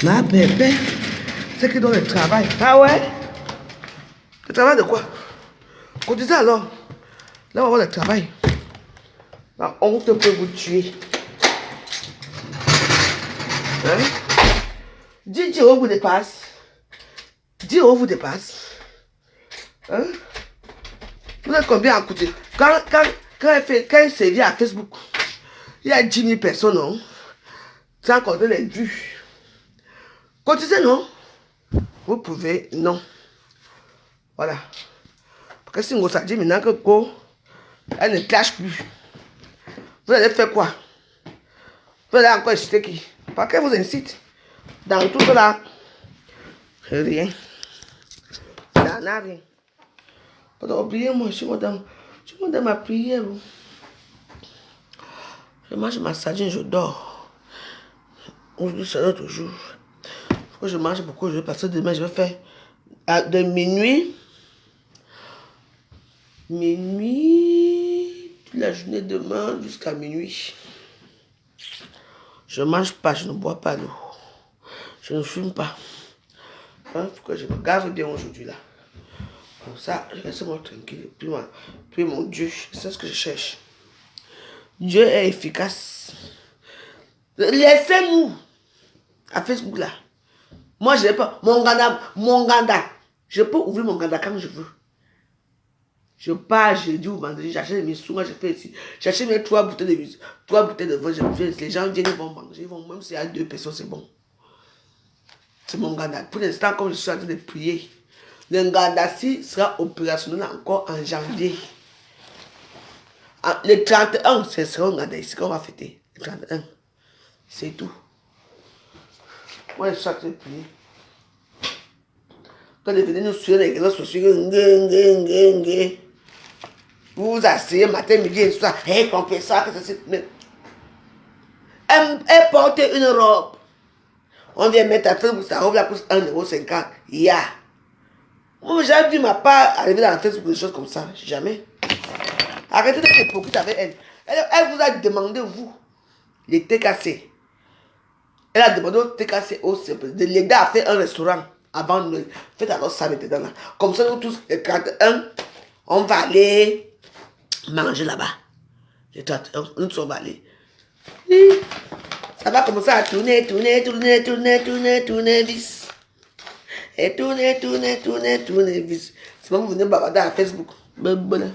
Ma bébé, c'est qui donne le travail. Ah ouais? Le travail de quoi? Cotisez alors. Là, on va voir le travail. La honte peut vous tuer. Hein? 10 euros vous dépasse. 10 euros vous dépasse. Hein? Vous êtes combien à coûter? Quand elle sévit à Facebook, il y a 10 000 personnes, non? Sans compter les vues. Cotisez, non? Vous pouvez, non. Voilà. Parce que si on s'est dit maintenant que quoi, elle ne clash plus. Vous allez faire quoi? Vous allez encore inciter qui? Parce qu'elle vous incite. Dans tout cela, rien. Ça n'a rien. Oubliez-moi, je suis dans ma prière. Je mange ma sardine, je dors. Aujourd'hui, c'est l'autre jour. Faut que je mange beaucoup, je vais passer demain, je vais faire de minuit, toute la journée demain jusqu'à minuit. Je ne mange pas, je ne bois pas d'eau. Je ne fume pas. Hein, faut que je me gave bien aujourd'hui là. Comme ça, je reste moi tranquille. Puis mon Dieu, c'est ce que je cherche. Dieu est efficace. Laissez-nous à Facebook là. Moi, je n'ai pas mon ganda. Je peux ouvrir mon ganda quand je veux. Je pars jeudi ou vendredi, j'achète mes sous, moi je fais ici. J'achète mes 3 bouteilles de vin, je fais. Les gens viennent, ils vont manger, ils vont, même s'il y a 2 personnes, c'est bon. C'est mon ganda. Pour l'instant, comme je suis en train de prier, le Ngandasi sera opérationnel encore en janvier. Le 31, ce sera un Ngandasi qu'on va fêter. Le 31. C'est tout. Moi, je suis en train de prier. Quand vous venez nous suivre les réseaux sociaux, vous vous asseyez matin, midi et soir, hey, qu'on fait ça, que ça c'est. Elle porte une robe. On vient mettre à Facebook, sa robe là coûte 1,50 €. Yeah. Moi, j'ai vu ma part arriver dans Facebook des choses comme ça. Jamais. Arrêtez d'être hypocrite avec elle. Elle vous a demandé, vous, les TKC. Elle a demandé au TKC de l'aider à faire un restaurant avant Noël. Faites alors ça maintenant là. Comme ça, nous tous, le 31, on va aller manger là-bas. Le 31, nous tous on va aller. Ça va commencer à tourner, vis. Et tourner, vis. C'est quand vous venez bavarder à Facebook. Bon.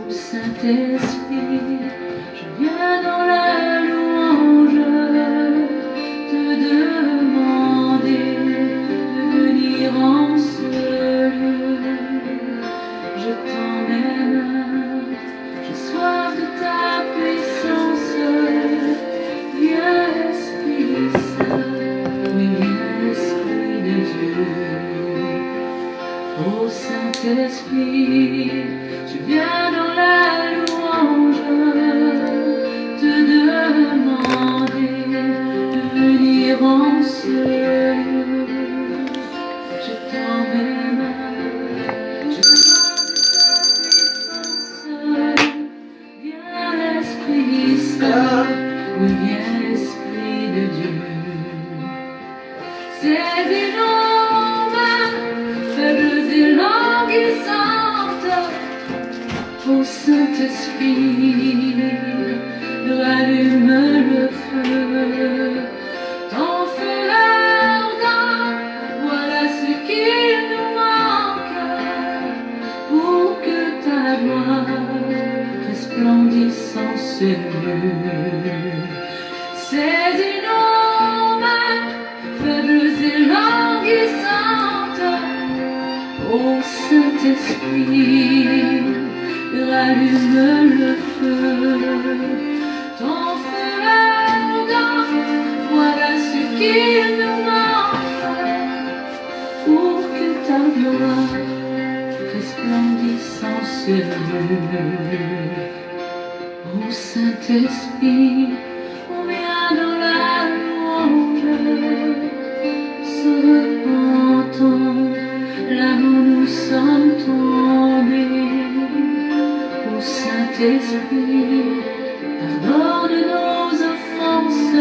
Saint-Esprit, je t'emmène, je crois que viens l'Esprit Saint, oui viens l'Esprit de Dieu. Saisis nos mains, faibles et languissantes, ô Saint-Esprit, rallume le feu. Ton feu ardent, voilà ce qu'il nous manque, pour que ta gloire resplendisse en ce lieu. Saisis nos mains, faibles et languissantes, ô Saint-Esprit, rallume le feu. Ton feu ardent, voilà ce qu'il nous manque, pour que ta gloire resplendisse en ce lieu. Ô Saint-Esprit, on vient dans la louange, se repentant là où nous sommes tombés. Ô Saint-Esprit, pardonne nos offenses,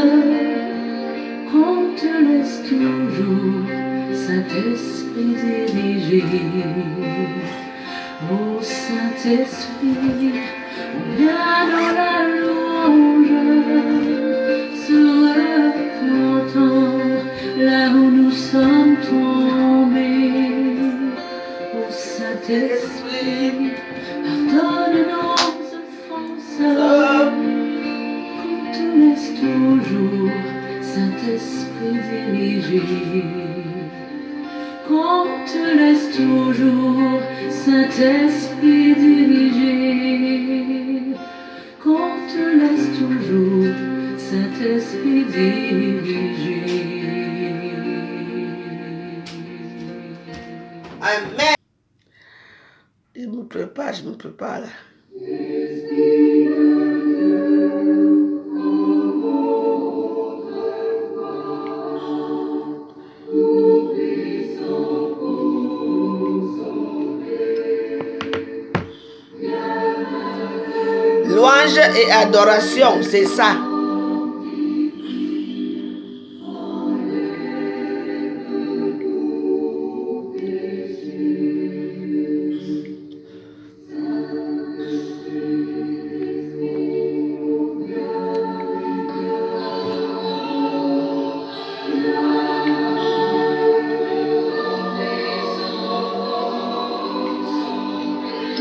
qu'on te laisse toujours, Saint-Esprit, diriger. Ô Saint-Esprit, on vient dans la louange, se repentant là où nous sommes tombés. Ô Saint-Esprit, pardonne nos offenses, qu'on te laisse toujours, Saint-Esprit, diriger. Qu'on te laisse toujours, Saint-Esprit, diriger. Qu'on te laisse toujours, Saint-Esprit, diriger. Amen. Je me prépare là. Louange et adoration, c'est ça.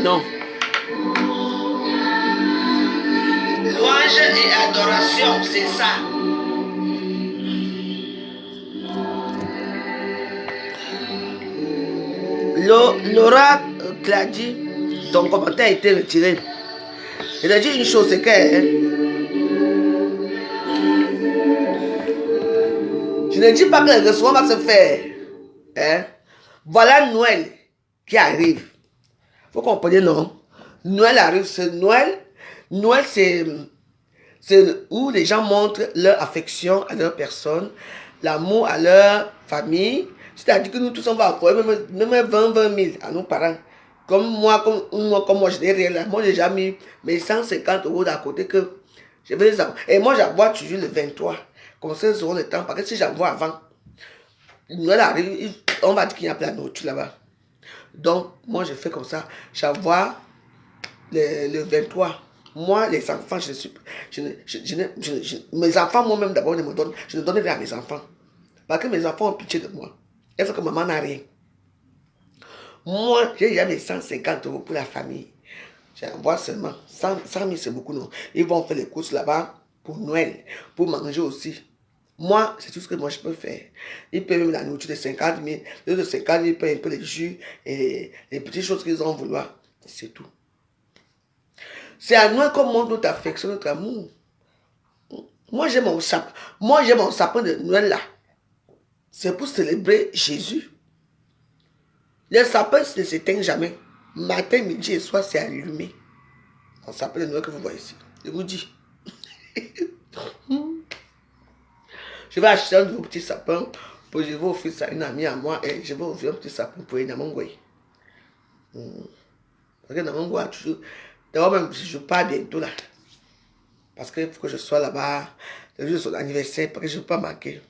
Non. Louange et adoration, c'est ça. Laura Clady, ton commentaire a été retiré. Il a dit une chose, c'est que je ne dis pas que le restaurant va se faire. Hein? Voilà Noël qui arrive. Vous comprenez, non? Noël arrive, c'est Noël. Noël, c'est où les gens montrent leur affection à leur personne, l'amour à leur famille. C'est-à-dire que nous tous, on va envoyer même 20 000 à nos parents. Comme moi, je n'ai rien là. Moi, j'ai déjà mis mes 150 € d'à côté que je vais les avoir. Et moi, j'envoie toujours le 23. Comme ça, ils auront le temps. Parce que si j'envoie avant, Noël arrive, on va dire qu'il n'y a pas la nourriture là-bas. Donc, moi, je fais comme ça. J'envoie le 23. Moi, les enfants, mes enfants, moi-même, d'abord, je ne donne rien à mes enfants. Parce que mes enfants ont pitié de moi. Est-ce que maman n'a rien? Moi, j'ai déjà mes 150 € pour la famille. J'envoie seulement 100 000, c'est beaucoup, non? Ils vont faire les courses là-bas pour Noël, pour manger aussi. Moi, c'est tout ce que moi je peux faire. Ils peuvent même la nourriture de 50 000, de 50 000, ils peuvent un peu les jus et les petites choses qu'ils ont vouloir. C'est tout. C'est à nous qu'on montre notre affection, notre amour. Moi, j'ai mon sapin. Moi, j'ai mon sapin de Noël là. C'est pour célébrer Jésus. Le sapin ne s'éteint jamais. Matin, midi et soir, c'est allumé. Mon sapin de Noël que vous voyez ici. Je vous dis. Je vais acheter un nouveau petit sapin. Je vais offrir ça à une amie à moi. Et je vais offrir un petit sapin pour Namongwe. Parce que Namongwe, toujours. D'abord, même si je pars bientôt là. Parce qu'il faut que je sois là-bas. C'est juste son anniversaire. Parce que je ne veux pas manquer.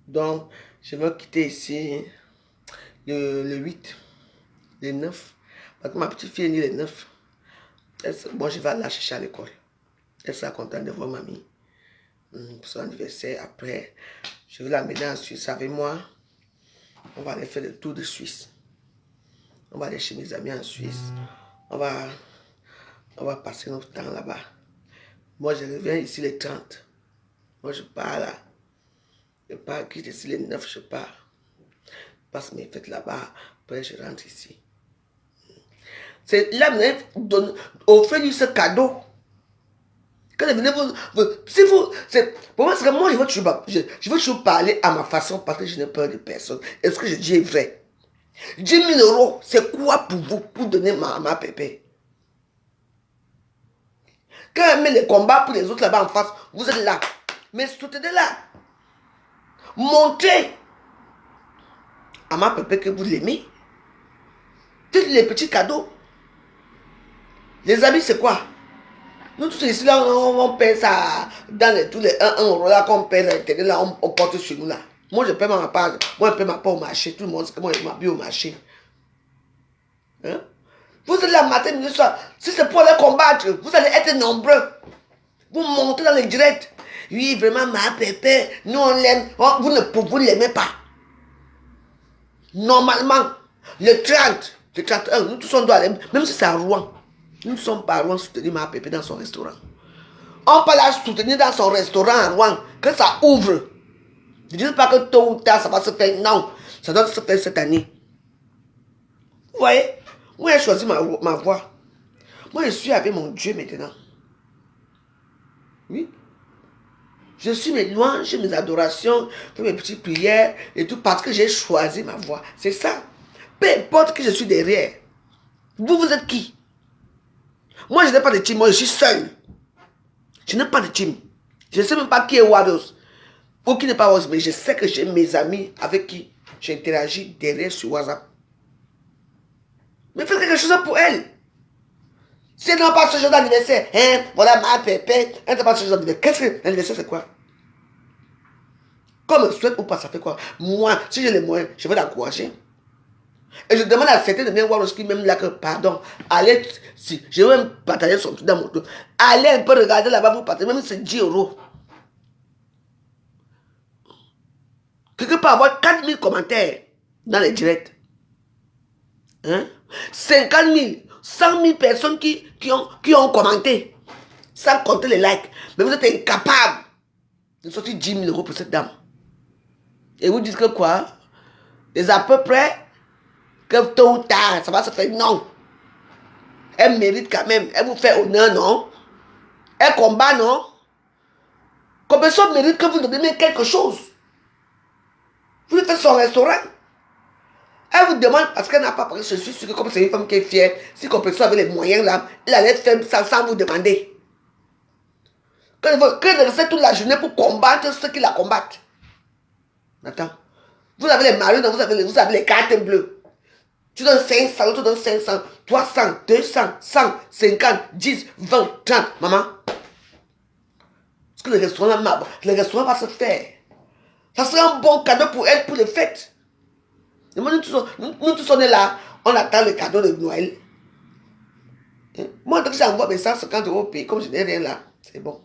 Donc, je vais quitter ici le 8, le 9. Parce que ma petite fille est née le 9. Bon, je vais la chercher à l'école. Elle sera contente de voir mamie. Pour son anniversaire. Après, je vais l'amener en Suisse avec moi. On va aller faire le tour de Suisse. On va aller chez mes amis en Suisse. On va passer notre temps là-bas. Moi, je reviens ici le 30. Moi, je pars là. Je pars, quitte ici le 9, je pars. Je passe mes fêtes là-bas. Après, je rentre ici. C'est là, vous offrez-lui ce cadeau. Quand vous venez, pour moi, c'est que moi, je veux toujours parler à ma façon parce que je n'ai peur de personne. Est-ce que je dis est vrai? 10 000 euros, c'est quoi pour vous, pour donner ma pépé? Quand elle met les combats pour les autres là-bas en face, vous êtes là. Mais soutenez-la. Montrez à ma pépé que vous l'aimez. Tous les petits cadeaux. Les amis, c'est quoi? Nous tous ici, là, on paie ça dans tous les 1 euro là qu'on paie l'intérêt, là, on porte sur nous là. Moi, je paie ma part. Moi, je paie ma part au marché. Tout le monde sait que moi, je m'habille au marché. Hein? Vous êtes là matin, midi, soir. Si c'est pour aller combattre, vous allez être nombreux. Vous montez dans les directs. Oui, vraiment, ma pépé, nous on l'aime. Oh, vous ne l'aimez pas. Normalement, le 30, le 31, nous tous on doit aller, même si c'est à Rouen. Nous ne sommes pas à Rouen soutenir ma pépé dans son restaurant. On peut la soutenir dans son restaurant à Rouen, que ça ouvre. Je ne dis pas que tôt ou tard ça va se faire. Non, ça doit se faire cette année. Vous voyez? Moi, j'ai choisi ma voie. Moi, je suis avec mon Dieu maintenant. Oui. Je suis mes louanges, mes adorations, mes petites prières et tout parce que j'ai choisi ma voie. C'est ça. Peu importe que je suis derrière. Vous êtes qui? Moi, je n'ai pas de team. Moi, je suis seul. Je n'ai pas de team. Je ne sais même pas qui est Warriors. Ou qui n'est pas Warriors. Mais je sais que j'ai mes amis avec qui j'interagis derrière sur WhatsApp. Mais faites quelque chose pour elle. Si elle n'a pas ce genre d'anniversaire, hein, voilà ma pépé, elle n'a pas ce genre d'anniversaire. Qu'est-ce que l'anniversaire, c'est quoi? Comme elle souhaite ou pas, ça fait quoi? Moi, si j'ai les moyens, je vais l'encourager. Et je demande à certains de mes Warriors qui même là que, pardon, allez, si, je vais même partager son truc dans mon dos. Allez un peu regarder là-bas, vous partagez, même si c'est 10 euros. Quelqu'un peut avoir 4000 commentaires dans les directs. Hein? 50 000, 100 000 personnes qui ont commenté, sans compter les likes. Mais vous êtes incapable de sortir 10 000 euros pour cette dame. Et vous dites que quoi? C'est à peu près que tôt ou tard, ça va se faire. Non. Elle mérite quand même. Elle vous fait honneur, non? Elle combat, non? Comme personne mérite que vous donnez quelque chose. Vous lui faites son restaurant. Elle vous demande, parce qu'elle n'a pas parlé, je suis sûr que comme c'est une femme qui est fière, si Complexion avait les moyens là, elle allait faire ça sans vous demander. Qu'elle reste toute la journée pour combattre ceux qui la combattent. Attends. Vous avez les maris, vous avez les cartes bleues. Tu donnes 500, tu donnes 500, 300, 200, 100, 50, 10, 20, 30. Maman. Parce que le restaurant va se faire. Ça sera un bon cadeau pour elle pour les fêtes. Et moi, nous tous on est là, on attend le cadeau de Noël. Moi, donc j'envoie mes 150 euros au pays, comme je n'ai rien là, c'est bon.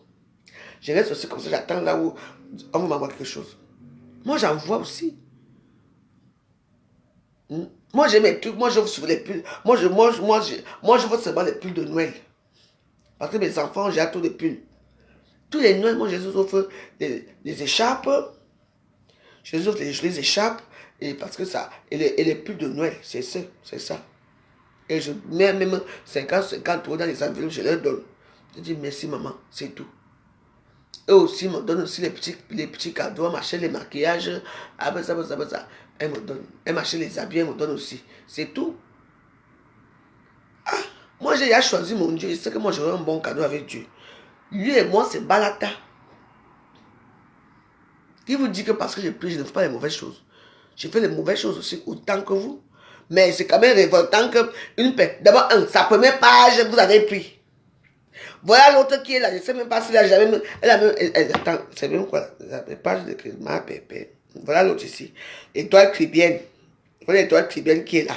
Je reste aussi comme ça, j'attends là où on va m'envoyer quelque chose. Moi, j'envoie aussi. Moi, j'ai mes trucs, moi, je sur les pulls. Moi, je veux seulement les pulls de Noël. Parce que mes enfants, j'ai tous les pulls. Tous les Noëls, moi, je les offre des écharpes. Je les offre les écharpes. Et parce que ça, et les pulls de Noël, c'est ça. Et je mets même 50 euros dans les enveloppes, je leur donne. Je dis merci maman, c'est tout. Eux aussi me donnent aussi les petits cadeaux, elle m'achète les maquillages, après ça. Elle me donne. Elle m'achète les habits, elle me donne aussi. C'est tout. Ah, moi j'ai déjà choisi mon Dieu, je sais que moi j'aurai un bon cadeau avec Dieu. Lui et moi c'est Balata. Qui vous dit que parce que je prie, je ne fais pas les mauvaises choses? Je fais les mauvaises choses aussi autant que vous. Mais c'est quand même révoltant que d'abord, sa première page, vous avez pris. Voilà l'autre qui est là. Je ne sais même pas s'il a jamais... attends, c'est même quoi? La page de ma pépé. Voilà l'autre ici. Étoile chrétienne. Voilà l'étoile chrétienne qui est là.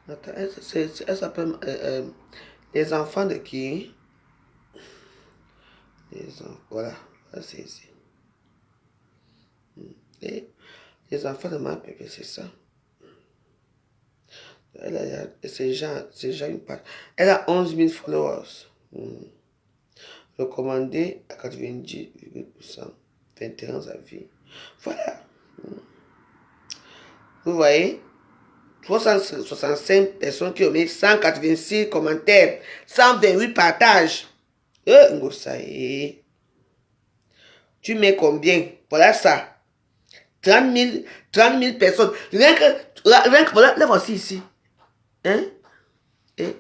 Attends, elle s'appelle les enfants de qui? Voilà, c'est ici. Et les enfants de ma bébé, c'est ça. C'est déjà une page. Elle a 11 000 followers. Recommandé à 90,%. 21 avis. Voilà. Vous voyez? 365 personnes qui ont mis 186 commentaires, 128 partages. Ngosaye. Tu mets combien? Voilà ça. 30 000 personnes. Rien que voilà, là voici ici. Hein? Et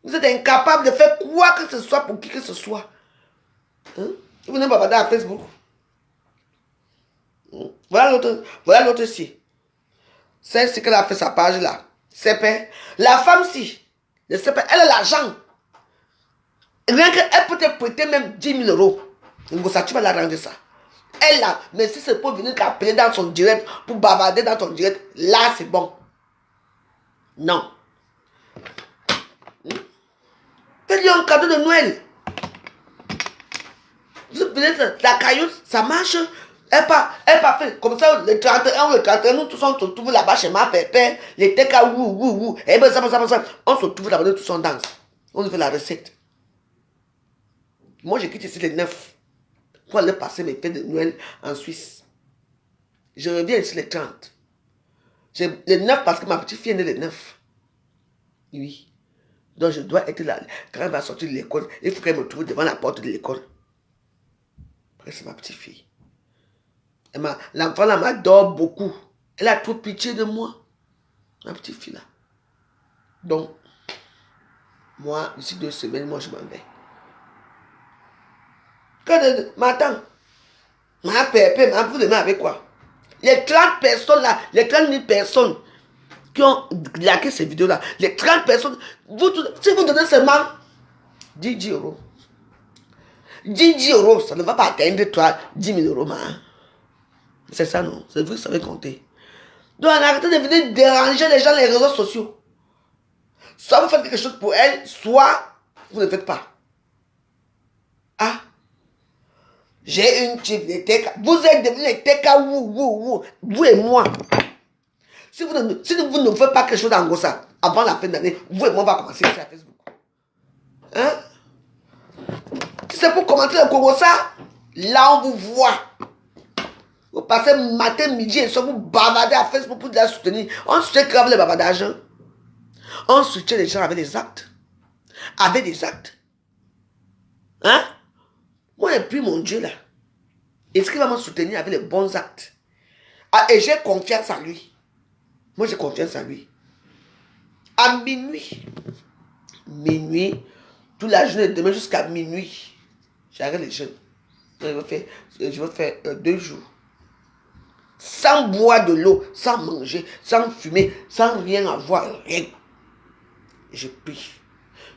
vous êtes incapable de faire quoi que ce soit pour qui que ce soit. Hein? Vous n'êtes pas dans Facebook. Voilà l'autre ici. C'est ce qu'elle a fait sa page là. La femme si. Elle a l'argent. Rien qu'elle peut te prêter même 10 000 euros. Ça, tu vas la rendre ça. Elle a. Mais si c'est pour venir t'appeler dans son direct, pour bavarder dans ton direct, là c'est bon. Non. Fais-lui un cadeau de Noël. La cailloute, ça marche. Elle pas fait comme ça, le 31 ou le 31, nous tous on se retrouve là-bas chez ma pépère, les teka wou. Et ben ça, on se retrouve là-bas, nous tous on danse. On fait la recette. Moi, je quitte ici les 9 pour aller passer mes fêtes de Noël en Suisse. Je reviens ici les 30. Les 9 parce que ma petite fille est née les 9. Oui. Donc je dois être là. Quand elle va sortir de l'école, il faut qu'elle me trouve devant la porte de l'école. Après, c'est ma petite fille. L'enfant là m'adore beaucoup. Elle a trop pitié de moi. Ma petite fille là. Donc, moi, d'ici 2 semaines, moi je m'en vais. M'attends. Ma pépé, vous demain avec quoi? Les 30 personnes là, les 30 000 personnes qui ont liké ces vidéos là, les 30 personnes, si vous donnez seulement 10 euros, 10 euros, ça ne va pas atteindre 10 000 euros, c'est ça, non? C'est vous qui savez compter. Donc, arrêtez de venir déranger les gens sur les réseaux sociaux. Soit vous faites quelque chose pour elle, soit vous ne faites pas. Ah, j'ai une type de TK. Vous êtes devenus les TK, vous et moi. Si vous ne faites pas quelque chose dans Gossa, avant la fin d'année, vous et moi, on va commencer ici à Facebook. Hein? Si c'est pour commenter le Gossa, là on vous voit. Vous passez matin, midi et soir, vous bavardez à Facebook pour la soutenir. On soutient grave les bavardages. On soutient les gens avec des actes. Avec des actes. Hein? Moi, et puis mon Dieu là. Est-ce qu'il va me soutenir avec les bons actes? Ah, et j'ai confiance en lui. Moi, j'ai confiance en lui. À minuit. Minuit. Toute la journée, demain jusqu'à minuit. J'arrête les jeunes. Je vais faire 2 jours. Sans boire de l'eau, sans manger, sans fumer, sans rien avoir, rien. Je prie.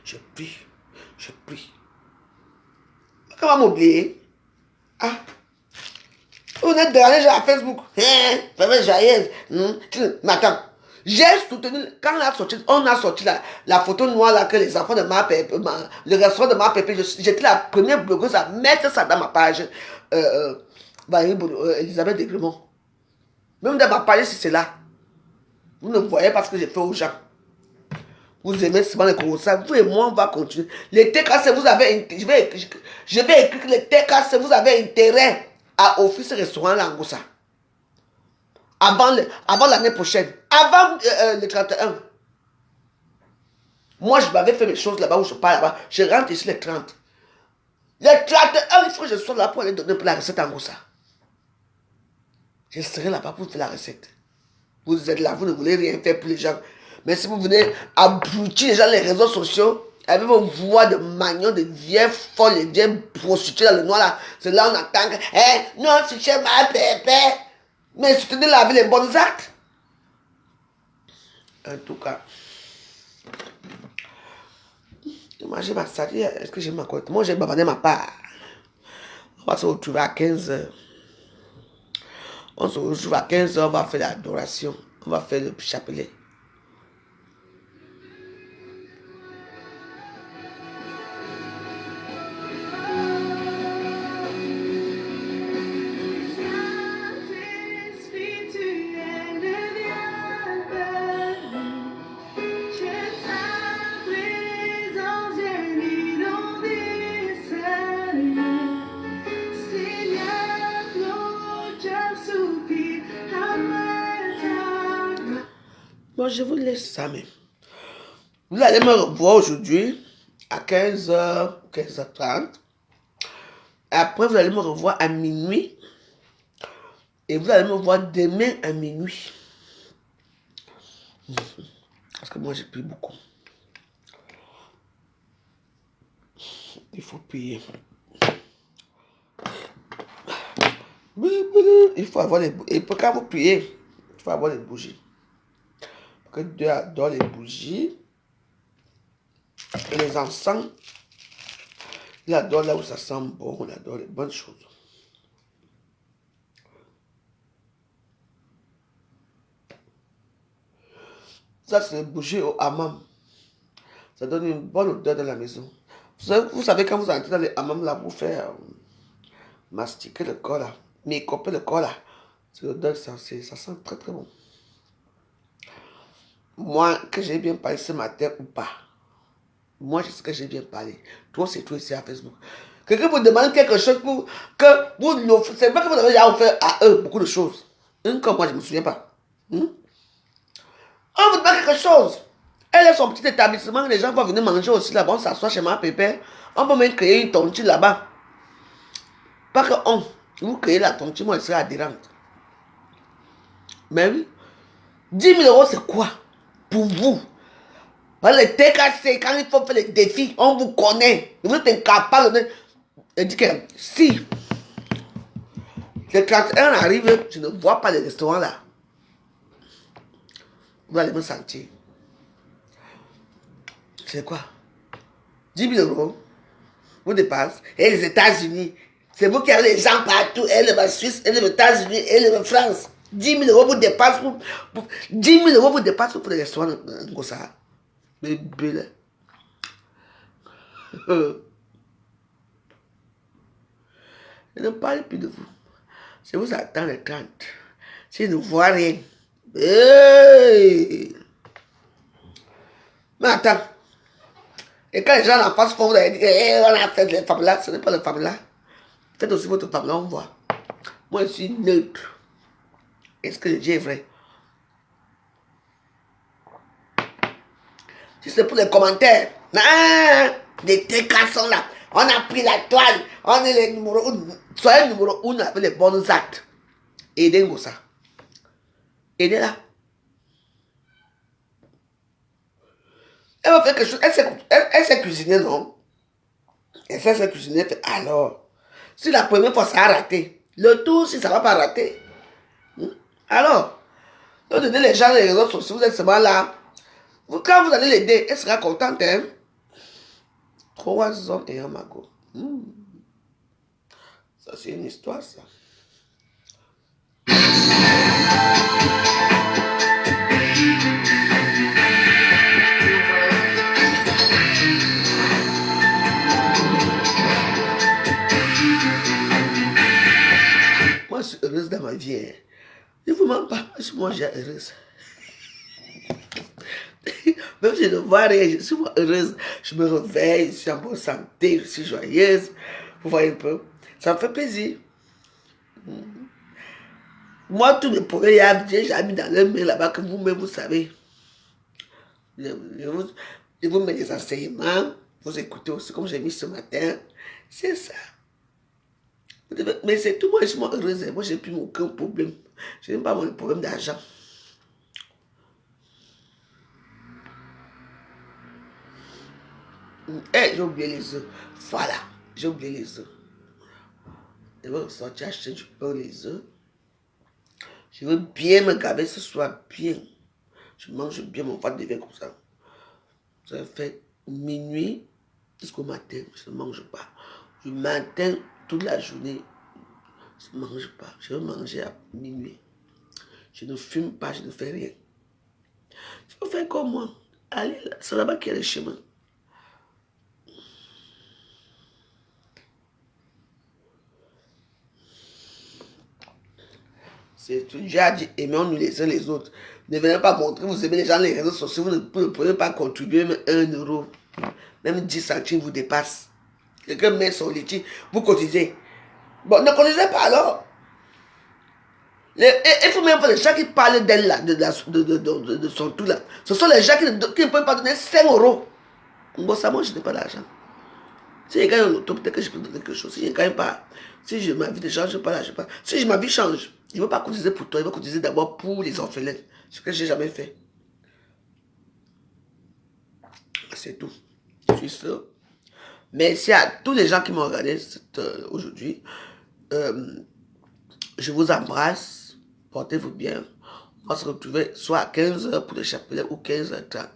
Je prie. Je prie. Comment m'oublier? Ah. On est derrière à Facebook. Fais joyeuse. Mais attends. J'ai soutenu, quand on a sorti la photo noire là que les enfants de ma pépé, le restaurant de ma pépé, j'étais la première blogueuse à mettre ça dans ma page. Elisabeth Degremont. Même dans ma page, si c'est là. Vous ne voyez pas ce que j'ai fait aux gens. Vous aimez souvent les Congossais. Vous et moi, on va continuer. Les TKC, vous avez... Je vais écrire que les TKC, vous avez intérêt à offrir ce restaurant là en Gossa. Avant l'année prochaine. Avant le 31. Moi, je m'avais fait mes choses là-bas où je pars là-bas. Je rentre ici les 30. Les 31, il faut que je sois là pour aller donner la recette en Gossa. Je serai là-bas pour faire la recette. Vous êtes là, vous ne voulez rien faire pour les gens. Mais si vous venez abrutir les gens les réseaux sociaux, avec vos voix de magnon, de vieilles folles, de vieilles prostituées dans le noir là, c'est là on attend que, non, c'est chez ma pépé. Mais si tu te laver les bons actes. En tout cas, moi j'ai ma salle, est-ce que j'ai ma côte? Moi j'ai babadé ma part. On va se retrouver à 15h. On se retrouve à 15h, on va faire l'adoration. On va faire le chapelet. Bon, je vous laisse ça même. Vous allez me revoir aujourd'hui à 15h, 15h30. Après, vous allez me revoir à minuit. Et vous allez me voir demain à minuit. Parce que moi, j'ai pris beaucoup. Il faut payer. Il faut avoir les bougies. Et quand vous priez, il faut avoir les bougies. Que Dieu adore les bougies et les encens. Il adore là où ça sent bon, on adore les bonnes choses. Ça, c'est les bougies au hammam. Ça donne une bonne odeur dans la maison. Vous savez quand vous entrez dans les hammams là, vous faites mastiquer le corps là, mécoper le corps là. C'est l'odeur, ça sent très très bon. Moi, que j'ai bien parlé ce matin ou pas, moi, je sais que j'ai bien parlé. Toi, c'est toi ici à Facebook. Quelqu'un vous demande quelque chose pour que vous l'offrez. C'est pas que vous avez déjà offert à eux beaucoup de choses. Comme moi, je ne me souviens pas. On vous demande quelque chose. Elle a son petit établissement. Les gens vont venir manger aussi là-bas. On s'assoit chez ma pépère. On peut même créer une tontine là-bas. Pas que vous créez la tontine, moi, elle serait adhérente. Mais oui. 10 000 €, c'est quoi? Pour vous. Les TKC, quand il faut faire les défis, on vous connaît. Vous êtes incapable de dire que si le 31 arrive, je ne vois pas les restaurants là. Vous allez me sentir. C'est quoi? 10 000 €. Vous dépassez. Et les États-Unis. C'est vous qui avez les gens partout. Elle est en Suisse, elle est aux États-Unis, elle est en France. 10 000 € vous dépassent. 10 000 € vous dépassent pour les restaurants de Gossa. Mais belle. Je ne parle plus de vous. Je vous attends les 30. Si je ne vois rien. Hey! Mais attends. Et quand les gens en face font, vous allez dire, hey, on a fait les femmes là. Ce n'est pas les femmes là. Faites aussi votre femme là, on voit. Moi, je suis neutre. Est-ce que je dis est vrai? Si c'est pour les commentaires, des TKC là, on a pris la toile, on est les numéros 1. Soyez numéro 1 avec les bons actes. Aidez Gossa. Aidez-la. Elle va faire quelque chose. Elle sait cuisiner, non? Elle sait cuisiner. Alors, si la première fois ça a raté, le tour, si ça ne va pas rater, alors, vous donnez les gens les réseaux sociaux, vous êtes seulement là. Quand vous allez l'aider, elle sera contente. Hein? 3 hommes et un magot. Ça, c'est une histoire, ça. Moi, je suis heureuse dans ma vie. Hein. Je ne vous mens pas. Moi, je suis heureuse. Même si je ne vois rien, je suis heureuse. Je me réveille, je suis en bonne santé, je suis joyeuse. Vous voyez un peu? Ça me fait plaisir. Moi, tous mes problèmes, j'ai mis dans le mail là-bas que vous-même, vous savez. Je vous mets des enseignements, vous écoutez aussi, comme j'ai mis ce matin. C'est ça. Mais c'est tout, moi, je suis heureuse. Moi, j'ai plus aucun problème. Je n'ai pas mon problème d'argent. J'ai oublié les œufs. Voilà, j'ai oublié les œufs. Je vais sortir acheter du pain, les œufs. Je veux bien me gaver ce soir, bien. Je mange bien, mon ventre devient comme ça. Ça fait minuit jusqu'au matin, je ne mange pas. Du matin, toute la journée, je ne mange pas. Je veux manger à minuit. Je ne fume pas, je ne fais rien. Il faut faire comme moi. Allez, c'est là-bas qu'il y a le chemin. C'est tout. Dieu a dit, aimons-nous les uns les autres. Ne venez pas montrer, vous aimez les gens les réseaux sociaux, vous ne pouvez pas contribuer même 1 euro. Même 10 centimes vous dépasse. Quelqu'un met son litige, vous cotisez. Bon, ne cotisez pas alors. Il faut même voir les gens qui parlent d'elle là, de son tout là. Ce sont les gens qui ne peuvent pas donner 5 euros. Bon, ça, moi, je n'ai pas d'argent. Si je gagne l'auto, peut-être que je peux donner quelque chose. Si je ne gagne pas, si ma vie change, je ne pas là, je pas. Si ma vie change, il ne va pas cotiser pour toi, il va cotiser d'abord pour les orphelins. Ce que je n'ai jamais fait. C'est tout. Je suis sûr. Merci à tous les gens qui m'ont regardé aujourd'hui. Je vous embrasse. Portez-vous bien. On va se retrouver soit à 15h pour le chapelet ou 15h30.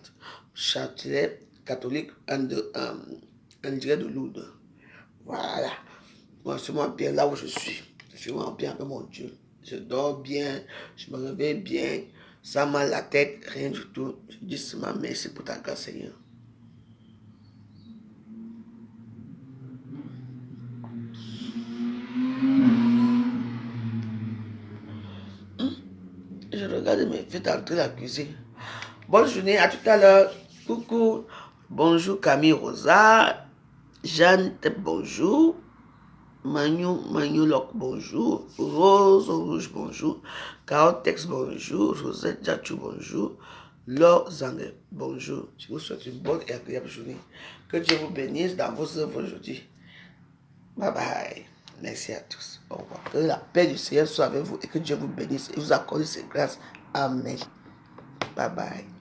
Châtelet catholique en direct de Lourdes. Voilà. Moi, je suis bien là où je suis. Je suis bien avec mon Dieu. Je dors bien. Je me réveille bien. Sans mal la tête, rien du tout. Je dis seulement merci pour ta grâce, Seigneur. Je regarde mes filles entrer la cuisine. Bonne journée, à tout à l'heure. Coucou. Bonjour Camille Rosa. Jeanne, bonjour. Magnoloc, bonjour. Rose Rouge, bonjour. Carotex, bonjour. Rosette Jachou, bonjour. Laure Zange, bonjour. Je vous souhaite une bonne et agréable journée. Que Dieu vous bénisse dans vos œuvres aujourd'hui. Bye bye. Merci à tous. Au revoir. Que la paix du Seigneur soit avec vous et que Dieu vous bénisse et vous accorde ses grâces. Amen. Bye bye.